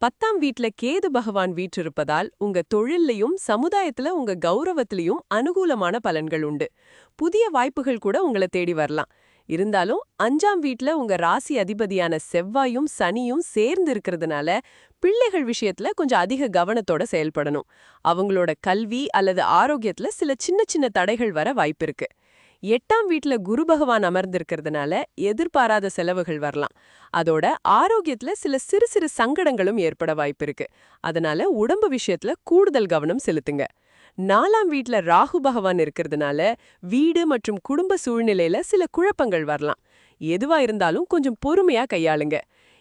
A: 10ஆம் வீட்ல கேது பகவான் வீற்றிருப்பதால் உங்க தொழில்லையும் சமுதாயத்துல உங்க கௌரவத்திலையும் அனுகூலமான பலன்கள் உண்டு. புதிய வாய்ப்புகள் கூட உங்களை தேடி வரலாம். இருந்தாலும் 5ஆம் வீட்ல உங்க ராசி அதிபதியான செவ்வாயும் சனியும் சேர்ந்து இருக்கிறதுனால பிள்ளைகள் விஷயத்துல கொஞ்சம் அதிக கவனத்தோட செயல்படணும். அவங்களோட கல்வி அல்லது ஆரோக்கியத்துல சில சின்ன சின்ன தடைகள் வர வாய்ப்பிருக்கு. 8ஆம் வீட்ல குரு பகவான் அமர்ந்திருக்கிறதுனால எதிர்பாராத செலவுகள் வரலாம். அதோட ஆரோக்கியத்துல சில சிறு சிறு சங்கடங்களும் ஏற்பட வாய்ப்பிருக்கு. அதனால உடம்பு விஷயத்துல கூடுதல் கவனம் செலுத்துங்க. 4ஆம் வீட்ல ராகு பகவான் இருக்கிறதுனால வீடு மற்றும் குடும்ப சூழ்நிலையில சில குழப்பங்கள் வரலாம். எதுவா இருந்தாலும் கொஞ்சம் பொறுமையா கையாளுங்க.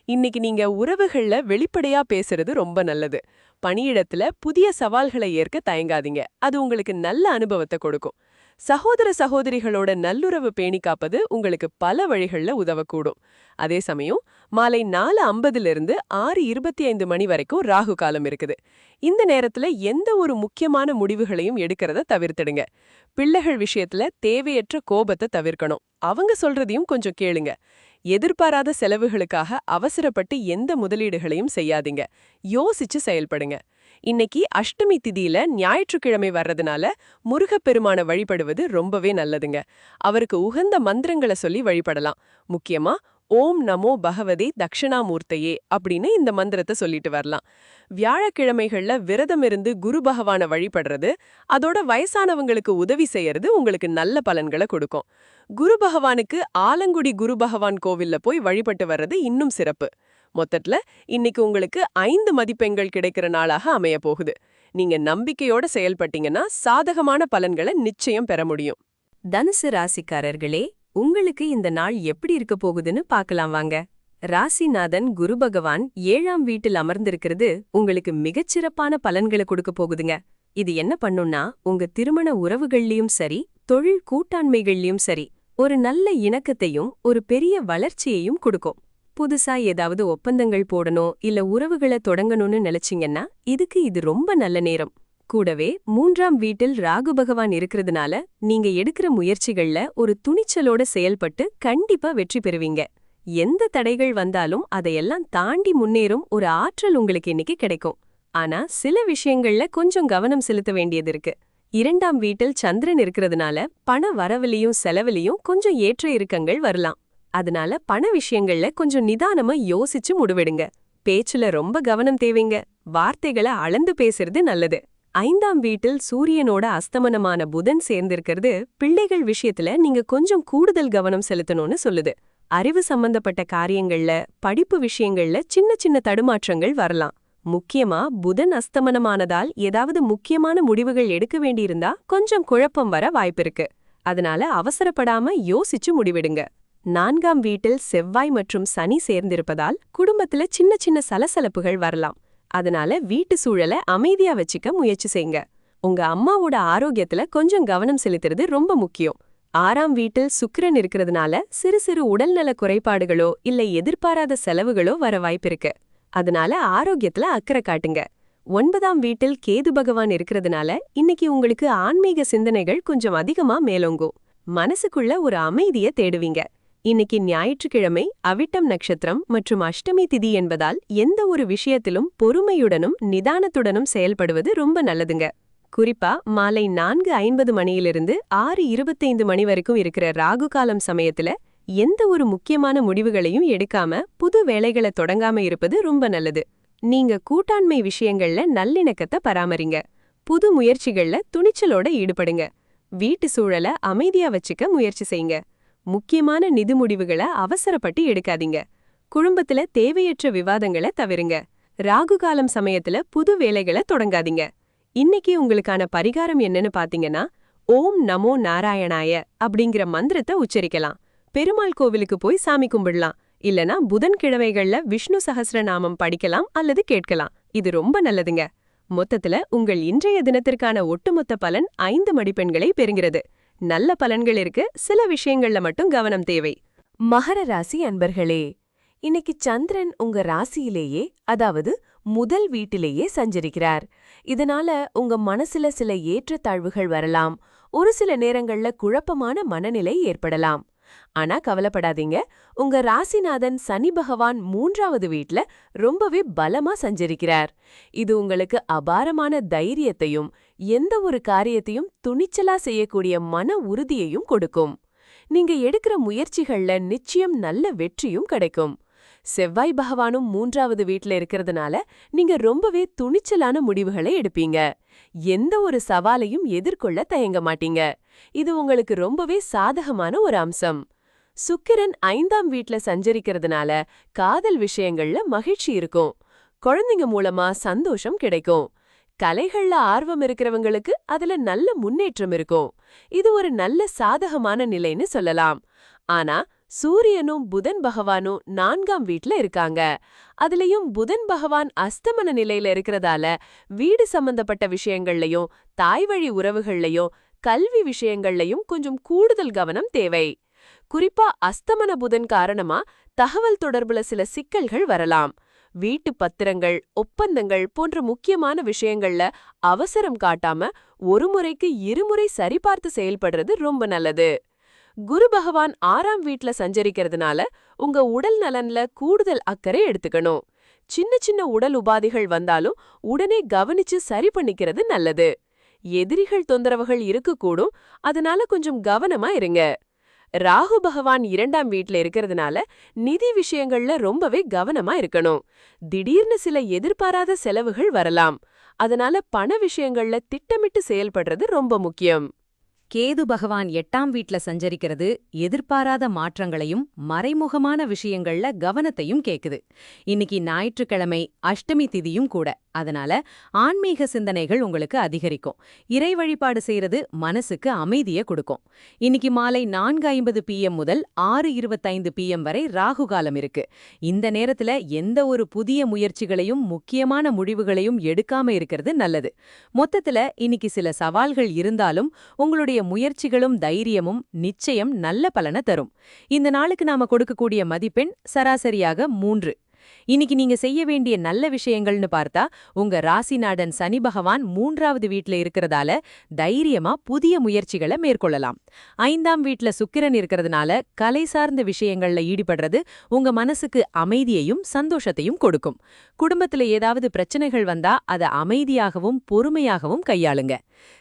A: இன்னைக்கு நீங்க உறவுகள்ல வெளிப்படையா பேசுறது ரொம்ப நல்லது. பணியிடத்துல புதிய சவால்களை ஏற்க தயங்காதீங்க. அது உங்களுக்கு நல்ல அனுபவத்தை கொடுக்கும். சகோதர சகோதரிகளோட நல்லுறவு பேணி காப்பது உங்களுக்கு பல வழிகள்ல உதவக்கூடும். அதே சமயம் மாலை 4:50 6:25 மணி வரைக்கும் ராகு காலம் இருக்குது. இந்த நேரத்துல எந்த ஒரு முக்கியமான முடிவுகளையும் எடுக்கிறத தவிர்த்திடுங்க. பிள்ளைகள் விஷயத்துல தேவையற்ற கோபத்தை தவிர்க்கணும். அவங்க சொல்றதையும் கொஞ்சம் கேளுங்க. எதிர்பாராத செலவுகளுக்காக அவசரப்பட்டு எந்த முதலீடுகளையும் செய்யாதீங்க. யோசிச்சு செயல்படுங்க. இன்னைக்கு அஷ்டமி திதியில ஞாயிற்றுக்கிழமை வர்றதுனால முருகப்பெருமான வழிபடுவது ரொம்பவே நல்லதுங்க. அவருக்கு உகந்த மந்திரங்களை சொல்லி வழிபடலாம். முக்கியமா ஓம் நமோ பகவதே தக்ஷணாமூர்த்தையே அப்படின்னு இந்த மந்திரத்தை சொல்லிட்டு வரலாம். வியாழக்கிழமைகள்ல விரதம் இருந்து குரு பகவானை வழிபடுறது, அதோட வயசானவங்களுக்கு உதவி செய்யறது உங்களுக்கு நல்ல பலன்களை கொடுக்கும். குரு பகவானுக்கு ஆலங்குடி குரு பகவான் கோவில்ல போய் வழிபட்டு வர்றது இன்னும் சிறப்பு. மொத்தத்துல இன்னைக்கு உங்களுக்கு 5 மதிப்பெண்கள் கிடைக்கிற நாளாக அமைய போகுது. நீங்க நம்பிக்கையோட செயல்பட்டீங்கன்னா சாதகமான பலன்களை நிச்சயம் பெற முடியும். தனுசு ராசிக்காரர்களே, உங்களுக்கு இந்த நாள் எப்படி இருக்க போகுதுன்னு பார்க்கலாம் வாங்க. ராசிநாதன் குரு பகவான் 7ஆம் வீட்டில் அமர்ந்திருக்கிறது உங்களுக்கு மிகச்சிறப்பான பலன்களை கொடுக்க போகுதுங்க. இது என்ன பண்ணும்னா உங்க திருமண உறவுகள்லயும் சரி, தொழில் கூட்டாண்மைகள்லயும் சரி, ஒரு நல்ல இணக்கத்தையும் ஒரு பெரிய வளர்ச்சியையும் கொடுக்கும். புதுசா ஏதாவது ஒப்பந்தங்கள் போடணும் இல்ல உறவுகளை தொடங்கணும்னு நினைச்சீங்கன்னா இதுக்கு இது ரொம்ப நல்ல நேரம். கூடவே 3ஆம் வீட்டில் ராகு பகவான் இருக்கிறதுனால நீங்க எடுக்கிற முயற்சிகள்ல ஒரு துணிச்சலோட செயல்பட்டு கண்டிப்பா வெற்றி பெறுவீங்க. எந்த தடைகள் வந்தாலும் அதையெல்லாம் தாண்டி முன்னேறும் ஒரு ஆற்றல் உங்களுக்கு இன்னைக்கு கிடைக்கும். ஆனா சில விஷயங்கள்ல கொஞ்சம் கவனம் செலுத்த வேண்டியது இருக்கு. 2ஆம் வீட்டில் சந்திரன் இருக்கிறதுனால பண வரவிலையும் செலவிலையும் கொஞ்சம் ஏற்ற இறக்கங்கள் வரலாம். அதனால பண விஷயங்கள்ல கொஞ்சம் நிதானமா யோசிச்சு முடிவெடுங்க. பேச்சுல ரொம்ப கவனம் தேவைங்க. வார்த்தைகளை அளந்து பேசுறது நல்லது. 5ஆம் வீட்டில் சூரியனோட அஸ்தமனமான புதன் சேர்ந்திருக்கிறது பிள்ளைகள் விஷயத்துல நீங்க கொஞ்சம் கூடுதல் கவனம் செலுத்தணும்னு சொல்லுது. அறிவு சம்பந்தப்பட்ட காரியங்கள்ல, படிப்பு விஷயங்கள்ல சின்ன சின்ன தடுமாற்றங்கள் வரலாம். முக்கியமா புதன் அஸ்தமனமானதால் ஏதாவது முக்கியமான முடிவுகள் எடுக்க வேண்டியிருந்தா கொஞ்சம் குழப்பம் வர வாய்ப்பிருக்கு. அதனால அவசரப்படாம யோசிச்சு முடிவெடுங்க. 4ஆம் வீட்டில் செவ்வாய் மற்றும் சனி சேர்ந்திருப்பதால் குடும்பத்துல சின்ன சின்ன சலசலப்புகள் வரலாம். அதனால வீட்டு சூழலை அமைதியா வச்சுக்க முயற்சி செய்யுங்க. உங்க அம்மாவோட ஆரோக்கியத்துல கொஞ்சம் கவனம் செலுத்துறது ரொம்ப முக்கியம். 6ஆம் வீட்டில் சுக்கிரன் இருக்கிறதுனால சிறு சிறு உடல்நல குறைபாடுகளோ இல்ல எதிர்பாராத செலவுகளோ வர வாய்ப்பிருக்கு. அதனால ஆரோக்கியத்துல அக்கறை காட்டுங்க. 9ஆம் வீட்டில் கேது பகவான் இருக்கிறதுனால இன்னைக்கு உங்களுக்கு ஆன்மீக சிந்தனைகள் கொஞ்சம் அதிகமா மேலோங்கும். மனசுக்குள்ள ஒரு அமைதியை தேடுவீங்க. இன்னைக்கு ஞாயிற்றுக்கிழமை, அவிட்டம் நட்சத்திரம் மற்றும் அஷ்டமி திதி என்பதால் எந்த ஒரு விஷயத்திலும் பொறுமையுடனும் நிதானத்துடனும் செயல்படுவது ரொம்ப நல்லதுங்க. குறிப்பா மாலை 4:50 மணியிலிருந்து 6:25 மணி வரைக்கும் இருக்கிற ராகு காலம் சமயத்துல எந்த ஒரு முக்கியமான முடிவுகளையும் எடுக்காம புது வேலைகளை தொடங்காம இருப்பது ரொம்ப நல்லது. நீங்க கூட்டாண்மை விஷயங்கள்ல நல்லிணக்கத்தை பராமரிங்க. புது முயற்சிகள்ல துணிச்சலோட ஈடுபடுங்க. வீட்டு சூழலை அமைதியா வச்சுக்க முயற்சி செய்யுங்க. முக்கியமான நிதி முடிவுகளை அவசரப்பட்டு எடுக்காதீங்க. குடும்பத்துல தேவையற்ற விவாதங்களை தவிருங்க. ராகு காலம் சமயத்துல புது வேலைகளை தொடங்காதீங்க. இன்னைக்கு உங்களுக்கான பரிகாரம் என்னன்னு பாத்தீங்கன்னா, ஓம் நமோ நாராயணாய அப்படிங்கிற மந்திரத்தை உச்சரிக்கலாம். பெருமாள் கோவிலுக்கு போய் சாமி கும்பிடலாம். இல்லனா புதன்கிழமைகள்ல விஷ்ணு சஹஸ்ரநாமம் படிக்கலாம் அல்லது கேட்கலாம். இது ரொம்ப நல்லதுங்க. மொத்தத்துல உங்கள் இன்றைய தினத்திற்கான ஒட்டுமொத்த பலன் 5 மதிப்பெண்களை பெறுகிறது. நல்ல பலன்கள் இருக்கு, சில விஷயங்கள்ல மட்டும் கவனம் தேவை.
B: மகர ராசி அன்பர்களே, இன்னைக்கு சந்திரன் உங்க ராசியிலேயே, அதாவது முதல் வீட்டிலேயே சஞ்சரிக்கிறார். இதனால உங்க மனசுல சில ஏற்றத்தாழ்வுகள் வரலாம். ஒரு சில நேரங்கள்ல குழப்பமான மனநிலை ஏற்படலாம். ஆனா கவலைப்படாதீங்க, உங்க ராசிநாதன் சனி பகவான் 3வது வீட்ல ரொம்பவே பலமா சஞ்சரிக்கிறார். இது உங்களுக்கு அபாரமான தைரியத்தையும் எந்த ஒரு காரியத்தையும் துணிச்சலா செய்யக்கூடிய மன உறுதியையும் கொடுக்கும். நீங்க எடுக்கிற முயற்சிகள்ல நிச்சயம் நல்ல வெற்றியும் கிடைக்கும். செவ்வாய் பகவானும் 3வது வீட்ல இருக்கிறதுனால நீங்க ரொம்பவே துணிச்சலான முடிவுகளை எடுப்பீங்க. எந்த ஒரு சவாலையும் எதிர்கொள்ள தயங்க மாட்டீங்க. இது உங்களுக்கு ரொம்பவே சாதகமான ஒரு அம்சம். சுக்கிரன் 5ஆம் வீட்ல சஞ்சரிக்கிறதுனால காதல் விஷயங்கள்ல மகிழ்ச்சி இருக்கும். குழந்தைங்க மூலமா சந்தோஷம் கிடைக்கும். கலைகள்ல ஆர்வம் இருக்கிறவங்களுக்கு அதுல நல்ல முன்னேற்றம் இருக்கும். இது ஒரு நல்ல சாதகமான நிலைன்னு சொல்லலாம். ஆனா சூரியனும் புதன் பகவானும் 4ஆம் வீட்ல இருக்காங்க. அதுலயும் புதன் பகவான் அஸ்தமன நிலையில இருக்கிறதால வீடு சம்பந்தப்பட்ட விஷயங்கள்லயும் தாய்வழி உறவுகள்லயும் கல்வி விஷயங்கள்லயும் கொஞ்சம் கூடுதல் கவனம் தேவை. குறிப்பா அஸ்தமன புதன் காரணமா தகவல் தொடர்புல சில சிக்கல்கள் வரலாம். வீட்டு பத்திரங்கள், ஒப்பந்தங்கள் போன்ற முக்கியமான விஷயங்கள்ல அவசரம் காட்டாம ஒரு முறைக்கு இருமுறை சரிபார்த்து செயல்படுறது ரொம்ப நல்லது. குரு பகவான் 6ஆம் வீட்ல சஞ்சரிக்கிறதுனால உங்க உடல் நலன்ல கூடுதல் அக்கறை எடுத்துக்கணும். சின்ன சின்ன உடல் உபாதைகள் வந்தாலும் உடனே கவனிச்சு சரி பண்ணிக்கிறது நல்லது. எதிரிகள் தொந்தரவுகள் இருக்கக்கூடும், அதனால கொஞ்சம் கவனமா இருங்க. ராகு பகவான் 2ஆம் வீட்ல இருக்கிறதுனால நிதி விஷயங்கள்ல ரொம்பவே கவனமா இருக்கணும். திடீர்னு சில எதிர்பாராத செலவுகள் வரலாம். அதனால பண விஷயங்கள்ல திட்டமிட்டு செயல்படுறது ரொம்ப முக்கியம்.
C: கேது பகவான் 8ஆம் வீட்ல சஞ்சரிக்கிறது எதிர்பாராத மாற்றங்களையும் மறைமுகமான விஷயங்கள்ல கவனத்தையும் கேக்குது. இன்னைக்கு ஞாயிற்றுக்கிழமை, அஷ்டமி திதியும் கூட. அதனால ஆன்மீக சிந்தனைகள் உங்களுக்கு அதிகரிக்கும். இறை வழிபாடு செய்யறது மனசுக்கு அமைதியை கொடுக்கும். இன்னைக்கு மாலை 4:50 PM முதல் 6:25 PM வரை ராகு காலம் இருக்கு. இந்த நேரத்துல எந்த ஒரு புதிய முயற்சிகளையும் முக்கியமான முடிவுகளையும் எடுக்காம இருக்கிறது நல்லது. மொத்தத்துல இன்னைக்கு சில சவால்கள் இருந்தாலும் உங்களுடைய முயற்சிகளும் தைரியமும் நிச்சயம் நல்ல பலனை தரும். இந்த நாளுக்கு நாம கொடுக்கக்கூடிய மதிப்பெண் சராசரியாக 3. இன்னைக்கு நீங்க செய்ய வேண்டிய நல்ல விஷயங்கள்னு பார்த்தா, உங்க ராசிநாதன் சனி பகவான் 3வது வீட்ல இருக்கிறதால தைரியமா புதிய முயற்சிகளை மேற்கொள்ளலாம். 5ஆம் வீட்ல சுக்கிரன் இருக்கிறதுனால கலை சார்ந்த விஷயங்கள்ல ஈடுபடுறது உங்க மனசுக்கு அமைதியையும் சந்தோஷத்தையும் கொடுக்கும். குடும்பத்துல ஏதாவது பிரச்சனைகள் வந்தா அதை அமைதியாகவும் பொறுமையாகவும் கையாளுங்க.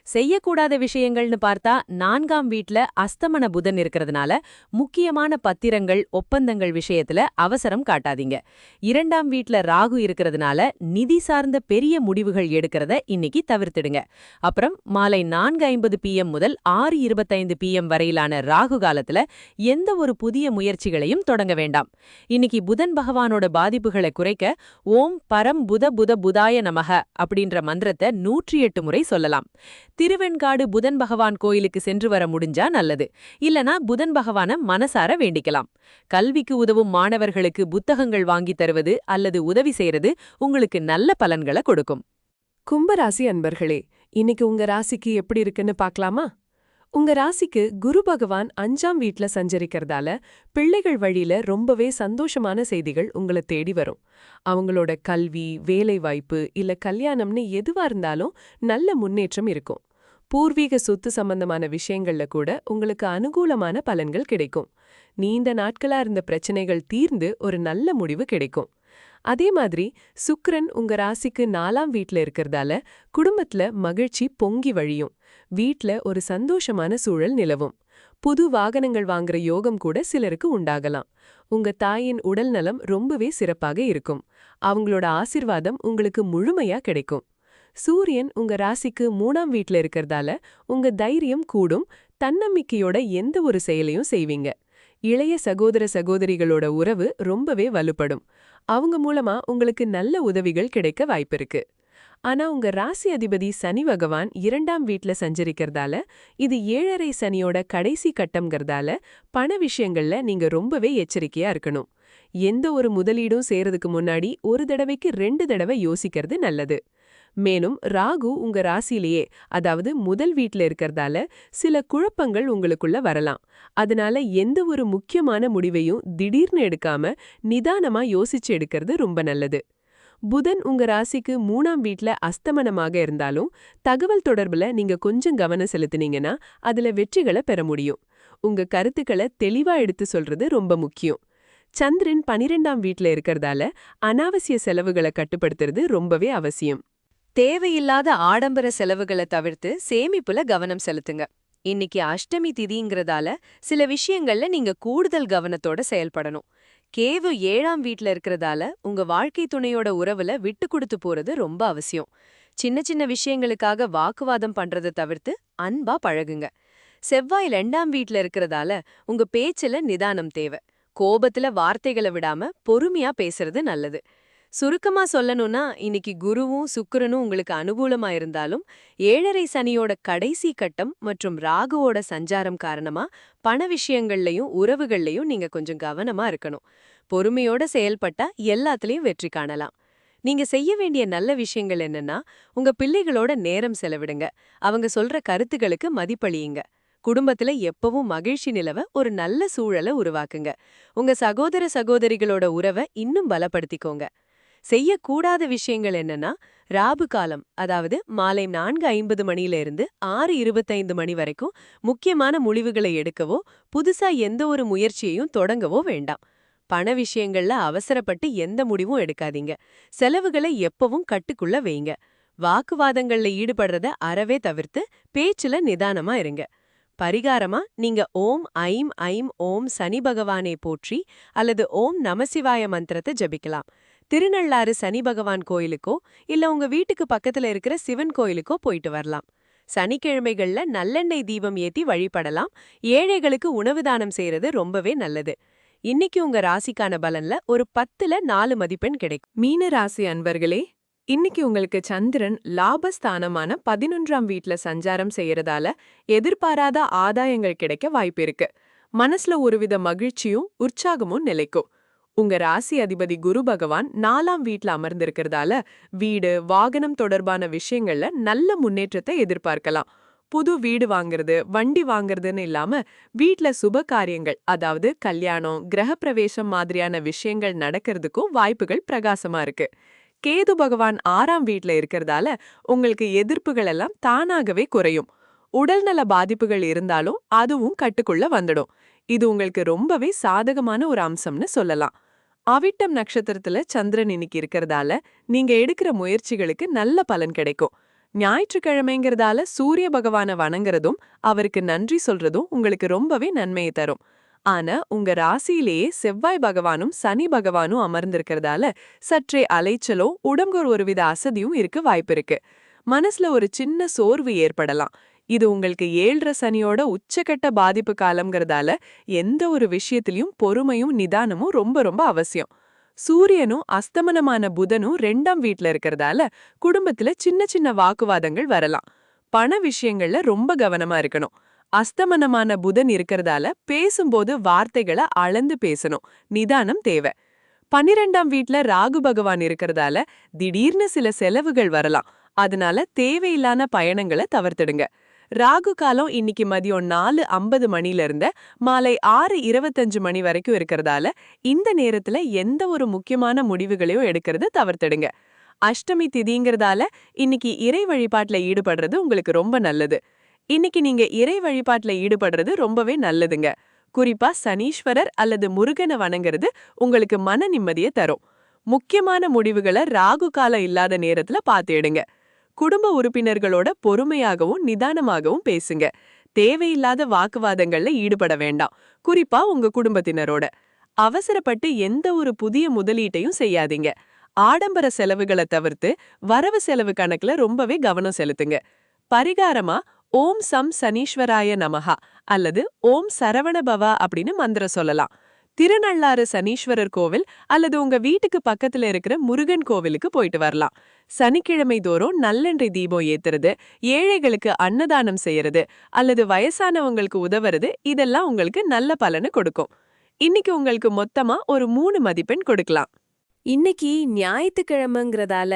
C: செய்யக்கூடாத விஷயங்கள்னு பார்த்தா 4ஆம் வீட்ல அஸ்தமன புதன் இருக்கிறதுனால முக்கியமான பத்திரங்கள், ஒப்பந்தங்கள் விஷயத்துல அவசரம் காட்டாதீங்க. 2ஆம் வீட்ல ராகு இருக்கிறதுனால நிதி சார்ந்த பெரிய முடிவுகள் எடுக்கிறத இன்னைக்கு தவிர்த்திடுங்க. அப்புறம் மாலை 4:50 PM முதல் 6:25 PM வரையிலான ராகு காலத்துல எந்த ஒரு புதிய முயற்சிகளையும் தொடங்க வேண்டாம். இன்னைக்கு புதன் பகவானோட பாதிப்புகளை குறைக்க ஓம் பரம் புத புத புதாய நமக அப்படின்ற மந்திரத்தை 108 முறை சொல்லலாம். திருவெண்காடு புதன் பகவான் கோயிலுக்கு சென்று வர முடிஞ்சா நல்லது. இல்லனா புதன் பகவான மனசார வேண்டிக்கலாம். கல்விக்கு உதவும் மாணவர்களுக்கு புத்தகங்கள் வாங்கித் தருவது அல்லது உதவி செய்யறது உங்களுக்கு நல்ல பலன்களை கொடுக்கும்.
A: கும்பராசி அன்பர்களே, இன்னைக்கு உங்க ராசிக்கு எப்படி இருக்குன்னு பார்க்கலாமா? உங்க ராசிக்கு குரு பகவான் 5ஆம் வீட்ல சஞ்சரிக்கிறதால பிள்ளைகள் வழியில ரொம்பவே சந்தோஷமான செய்திகள் உங்களை தேடி வரும். அவங்களோட கல்வி, வேலைவாய்ப்பு இல்ல கல்யாணம்னு எதுவா இருந்தாலும் நல்ல முன்னேற்றம் இருக்கும். பூர்வீக சொத்து சம்பந்தமான விஷயங்கள்ல கூட உங்களுக்கு அனுகூலமான பலன்கள் கிடைக்கும். நீண்ட நாட்களா இருந்த பிரச்சனைகள் தீர்ந்து ஒரு நல்ல முடிவு கிடைக்கும். அதே மாதிரி சுக்கிரன் உங்க ராசிக்கு 4ஆம் வீட்ல இருக்கிறதால குடும்பத்துல மகிழ்ச்சி பொங்கி வழியும். வீட்ல ஒரு சந்தோஷமான சூழல் நிலவும். புது வாகனங்கள் வாங்குற யோகம் கூட சிலருக்கு உண்டாகலாம். உங்க தாயின் உடல் நலம் ரொம்பவே சிறப்பாக இருக்கும். அவங்களோட ஆசிர்வாதம் உங்களுக்கு முழுமையா கிடைக்கும். சூரியன் உங்க ராசிக்கு 3ஆம் வீட்ல இருக்கிறதால உங்க தைரியம் கூடும். தன்னம்பிக்கையோட எந்த ஒரு செயலையும் செய்வீங்க. இளைய சகோதர சகோதரிகளோட உறவு ரொம்பவே வலுப்படும். அவங்க மூலமா உங்களுக்கு நல்ல உதவிகள் கிடைக்க வாய்ப்பிருக்கு. ஆனா உங்க ராசி அதிபதி சனி பகவான் 2ஆம் வீட்ல சஞ்சரிக்கிறதால இது 7.5 சனியோட கடைசி கட்டம்ங்கிறதால பண விஷயங்கள்ல நீங்க ரொம்பவே எச்சரிக்கையா இருக்கணும். எந்த ஒரு முதலீடும் செய்யறதுக்கு முன்னாடி ஒரு தடவைக்கு 2 தடவை யோசிக்கிறது நல்லது. மேலும் ராகு உங்க ராசியிலேயே, அதாவது முதல் வீட்ல இருக்கிறதால சில குழப்பங்கள் உங்களுக்குள்ள வரலாம். அதனால எந்த ஒரு முக்கியமான முடிவையும் திடீர்னு எடுக்காம நிதானமா யோசிச்சு எடுக்கிறது ரொம்ப நல்லது. புதன் உங்க ராசிக்கு 3ஆம் வீட்ல அஸ்தமனமாக இருந்தாலும் தகவல் தொடர்புல நீங்க கொஞ்சம் கவனம் செலுத்தினீங்கன்னா அதுல வெற்றிகளை பெற முடியும். உங்க கருத்துக்களை தெளிவா எடுத்து சொல்றது ரொம்ப முக்கியம். சந்திரன் 12ஆம் வீட்ல இருக்கிறதால அனாவசிய செலவுகளை கட்டுப்படுத்துறது ரொம்பவே அவசியம்.
B: தேவையில்லாத ஆடம்பர செலவுகளை தவிர்த்து சேமிப்புல கவனம் செலுத்துங்க. இன்னைக்கு அஷ்டமி திதிங்கிறதால சில விஷயங்கள்ல நீங்க கூடுதல் கவனத்தோட செயல்படணும். கேது 7ஆம் வீட்ல இருக்கிறதால உங்க வாழ்க்கை துணையோட உறவுல விட்டு கொடுத்து போறது ரொம்ப அவசியம். சின்ன சின்ன விஷயங்களுக்காக வாக்குவாதம் பண்றதை தவிர்த்து அன்பா பழகுங்க. செவ்வாய் 2ஆம் வீட்ல இருக்கிறதால உங்க பேச்சுல நிதானம் தேவை. கோபத்துல வார்த்தைகளை விடாம பொறுமையா பேசுறது நல்லது. சுருக்கமா சொல்லணும்னா இன்னைக்கு குருவும் சுக்கிரனும் உங்களுக்கு அனுகூலமா இருந்தாலும் 7.5 சனியோட கடைசி கட்டம் மற்றும் ராகுவோட சஞ்சாரம் காரணமா பண விஷயங்கள்லயும் உறவுகள்லயும் நீங்க கொஞ்சம் கவனமா இருக்கணும். பொறுமையோட செயல்பட்டா எல்லாத்துலயும் வெற்றி காணலாம். நீங்க செய்ய வேண்டிய நல்ல விஷயங்கள் என்னன்னா, உங்க பிள்ளைகளோட நேரம் செலவிடுங்க. அவங்க சொல்ற கருத்துக்களுக்கு மதிப்பளியுங்க. குடும்பத்துல எப்பவும் மகிழ்ச்சி நிலவ ஒரு நல்ல சூழலை உருவாக்குங்க. உங்க சகோதர சகோதரிகளோட உறவை இன்னும் பலப்படுத்திக்கோங்க. செய்யக்கூடாத விஷயங்கள் என்னன்னா, ராபு காலம், அதாவது மாலை 4:50 மணியில இருந்து 6:25 மணி வரைக்கும் முக்கியமான முடிவுகளை எடுக்கவோ புதுசா எந்த ஒரு முயற்சியையும் தொடங்கவோ வேண்டாம். பண விஷயங்கள்ல அவசரப்பட்டு எந்த முடிவும் எடுக்காதீங்க. செலவுகளை எப்பவும் கட்டுக்குள்ள வைங்க. வாக்குவாதங்கள்ல ஈடுபடுறத அறவே தவிர்த்து பேச்சுல நிதானமா இருங்க. பரிகாரமா நீங்க ஓம் ஐம் ஐம் ஓம் சனி பகவானே போற்றி அல்லது ஓம் நமசிவாய மந்திரத்தை ஜபிக்கலாம். திருநள்ளாறு சனி பகவான் கோயிலுக்கோ இல்ல உங்க வீட்டுக்கு பக்கத்துல இருக்கிற சிவன் கோயிலுக்கோ போயிட்டு வரலாம். சனிக்கிழமைகள்ல நல்லெண்ணெய் தீபம் ஏத்தி வழிபடலாம். ஏழைகளுக்கு உணவு தானம் செய்யறது ரொம்பவே நல்லது. இன்னைக்கு உங்க ராசிக்கான பலன்ல ஒரு 10ல 4 மதிப்பெண் கிடைக்கும்.
A: மீன ராசி அன்பர்களே, இன்னைக்கு உங்களுக்கு சந்திரன் லாபஸ்தானமான 11ஆம் வீட்ல சஞ்சாரம் செய்யறதால எதிர்பாராத ஆதாயங்கள் கிடைக்க வாய்ப்பு இருக்கு. மனசுல ஒருவித மகிழ்ச்சியும் உற்சாகமும் நிலைக்கும். உங்க ராசி அதிபதி குரு பகவான் 4ஆம் வீட்ல அமர்ந்திருக்கிறதால வீடு, வாகனம் தொடர்பான விஷயங்கள்ல நல்ல முன்னேற்றத்தை எதிர்பார்க்கலாம். புது வீடு வாங்குறது, வண்டி வாங்குறதுன்னு இல்லாம வீட்ல சுப காரியங்கள், அதாவது கல்யாணம், கிரகப்பிரவேசம் மாதிரியான விஷயங்கள் நடக்கிறதுக்கும் வாய்ப்புகள் பிரகாசமா இருக்கு. கேது பகவான் 6ஆம் வீட்ல இருக்கிறதால உங்களுக்கு எதிர்ப்புகள் எல்லாம் தானாகவே குறையும். உடல்நல பாதிப்புகள் இருந்தாலும் அதுவும் கட்டுக்குள்ள வந்துடும். இது உங்களுக்கு ரொம்பவே சாதகமான ஒரு அம்சம்னு சொல்லலாம். அவிட்டம் நட்சத்திரத்துல சந்திரன் இன்னைக்கு இருக்கிறதால நீங்க எடுக்கிற முயற்சிகளுக்கு நல்ல பலன் கிடைக்கும். ஞாயிற்றுக்கிழமைங்கிறதால சூரிய பகவான வணங்குறதும் அவருக்கு நன்றி சொல்றதும் உங்களுக்கு ரொம்பவே நன்மையை தரும். ஆனா உங்க ராசியிலேயே செவ்வாய் பகவானும் சனி பகவானும் அமர்ந்திருக்கிறதால சற்றே அலைச்சலோ உடம்புக்கு ஒருவித அசதியும் இருக்க வாய்ப்பிருக்கு. மனசுல ஒரு சின்ன சோர்வு ஏற்படலாம். இது உங்களுக்கு 7.5 சனியோட உச்சக்கட்ட பாதிப்பு காலம்ங்கிறதால எந்த ஒரு விஷயத்திலயும் பொறுமையும் நிதானமும் ரொம்ப ரொம்ப அவசியம். சூரியனும் அஸ்தமனமான புதனும் 2ஆம் வீட்ல இருக்கறதால குடும்பத்துல சின்ன சின்ன வாக்குவாதங்கள் வரலாம். பண விஷயங்கள்ல ரொம்ப கவனமா இருக்கணும். அஸ்தமனமான புதன் இருக்கறதால பேசும்போது வார்த்தைகளை அளந்து பேசணும். நிதானம் தேவை. 12ஆம் வீட்ல ராகு பகவான் இருக்கறதால திடீர்னு சில செலவுகள் வரலாம். அதனால தேவையில்லான பயணங்களை தவிர்த்திடுங்க. ராகு காலம் இன்னைக்கு மதியம் 4:50 மணில இருந்து மாலை 6:25 மணி வரைக்கும் இருக்கறதால இந்த நேரத்துல எந்த ஒரு முக்கியமான முடிவுகளையும் எடுக்கிறத தவிர்த்திடுங்க. அஷ்டமி திதிங்கிறதால இன்னைக்கு இறை வழிபாட்டுல ஈடுபடுறது உங்களுக்கு ரொம்ப நல்லது. இன்னைக்கு நீங்க இறை வழிபாட்டுல ஈடுபடுறது ரொம்பவே நல்லதுங்க. குறிப்பா சனீஸ்வரர் அல்லது முருகனை வணங்குறது உங்களுக்கு மன நிம்மதியை தரும். முக்கியமான முடிவுகளை ராகு காலம் இல்லாத நேரத்துல பார்த்து எடுங்க. குடும்ப உறுப்பினர்களோட பொறுமையாகவும் நிதானமாகவும் பேசுங்க. தேவையில்லாத வாக்குவாதங்கள்ல ஈடுபட வேண்டாம். குறிப்பா உங்க குடும்பத்தினரோட. அவசரப்பட்டு எந்த ஒரு புதிய முதலீட்டையும் செய்யாதீங்க. ஆடம்பர செலவுகளை தவிர்த்து வரவு செலவு கணக்குல ரொம்பவே கவனம் செலுத்துங்க. பரிகாரமா ஓம் சம் சனீஸ்வராய நமஹா அல்லது ஓம் சரவணபவா அப்படின்னு மந்திரம் சொல்லலாம். திருநள்ளாறு சனீஸ்வரர் கோவில் அல்லது உங்க வீட்டுக்கு பக்கத்துல இருக்கிற முருகன் கோவிலுக்கு போயிட்டு வரலாம். சனிக்கிழமை தோறும் நல்லெண்ணெய் தீபம் ஏத்துறது, ஏழைகளுக்கு அன்னதானம் செய்யறது அல்லது வயசானவங்களுக்கு உதவுறது இதெல்லாம் உங்களுக்கு நல்ல பலனை கொடுக்கும். இன்னைக்கு உங்களுக்கு மொத்தமா ஒரு 3 மதிப்பெண் கொடுக்கலாம்.
D: இன்னைக்கு ஞாயிற்றுக்கிழமைங்கிறதால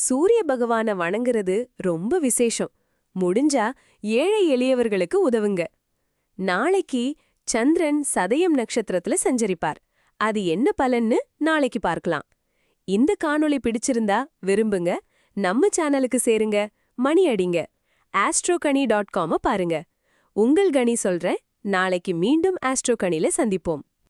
D: சூரிய பகவான வணங்குறது ரொம்ப விசேஷம். முடிஞ்சா ஏழை எளியவர்களுக்கு உதவுங்க. நாளைக்கு சந்திரன் சதயம் நட்சத்திரத்துல சஞ்சரிப்பார். அது என்ன பலன்னு நாளைக்கு பார்க்கலாம். இந்த காணொளி பிடிச்சிருந்தா விரும்புங்க, நம்ம சேனலுக்கு சேருங்க, மணி அடிங்க. astrokani.com பாருங்க. உங்கள் கணி சொல்றேன். நாளைக்கு மீண்டும் ஆஸ்ட்ரோகனில சந்திப்போம்.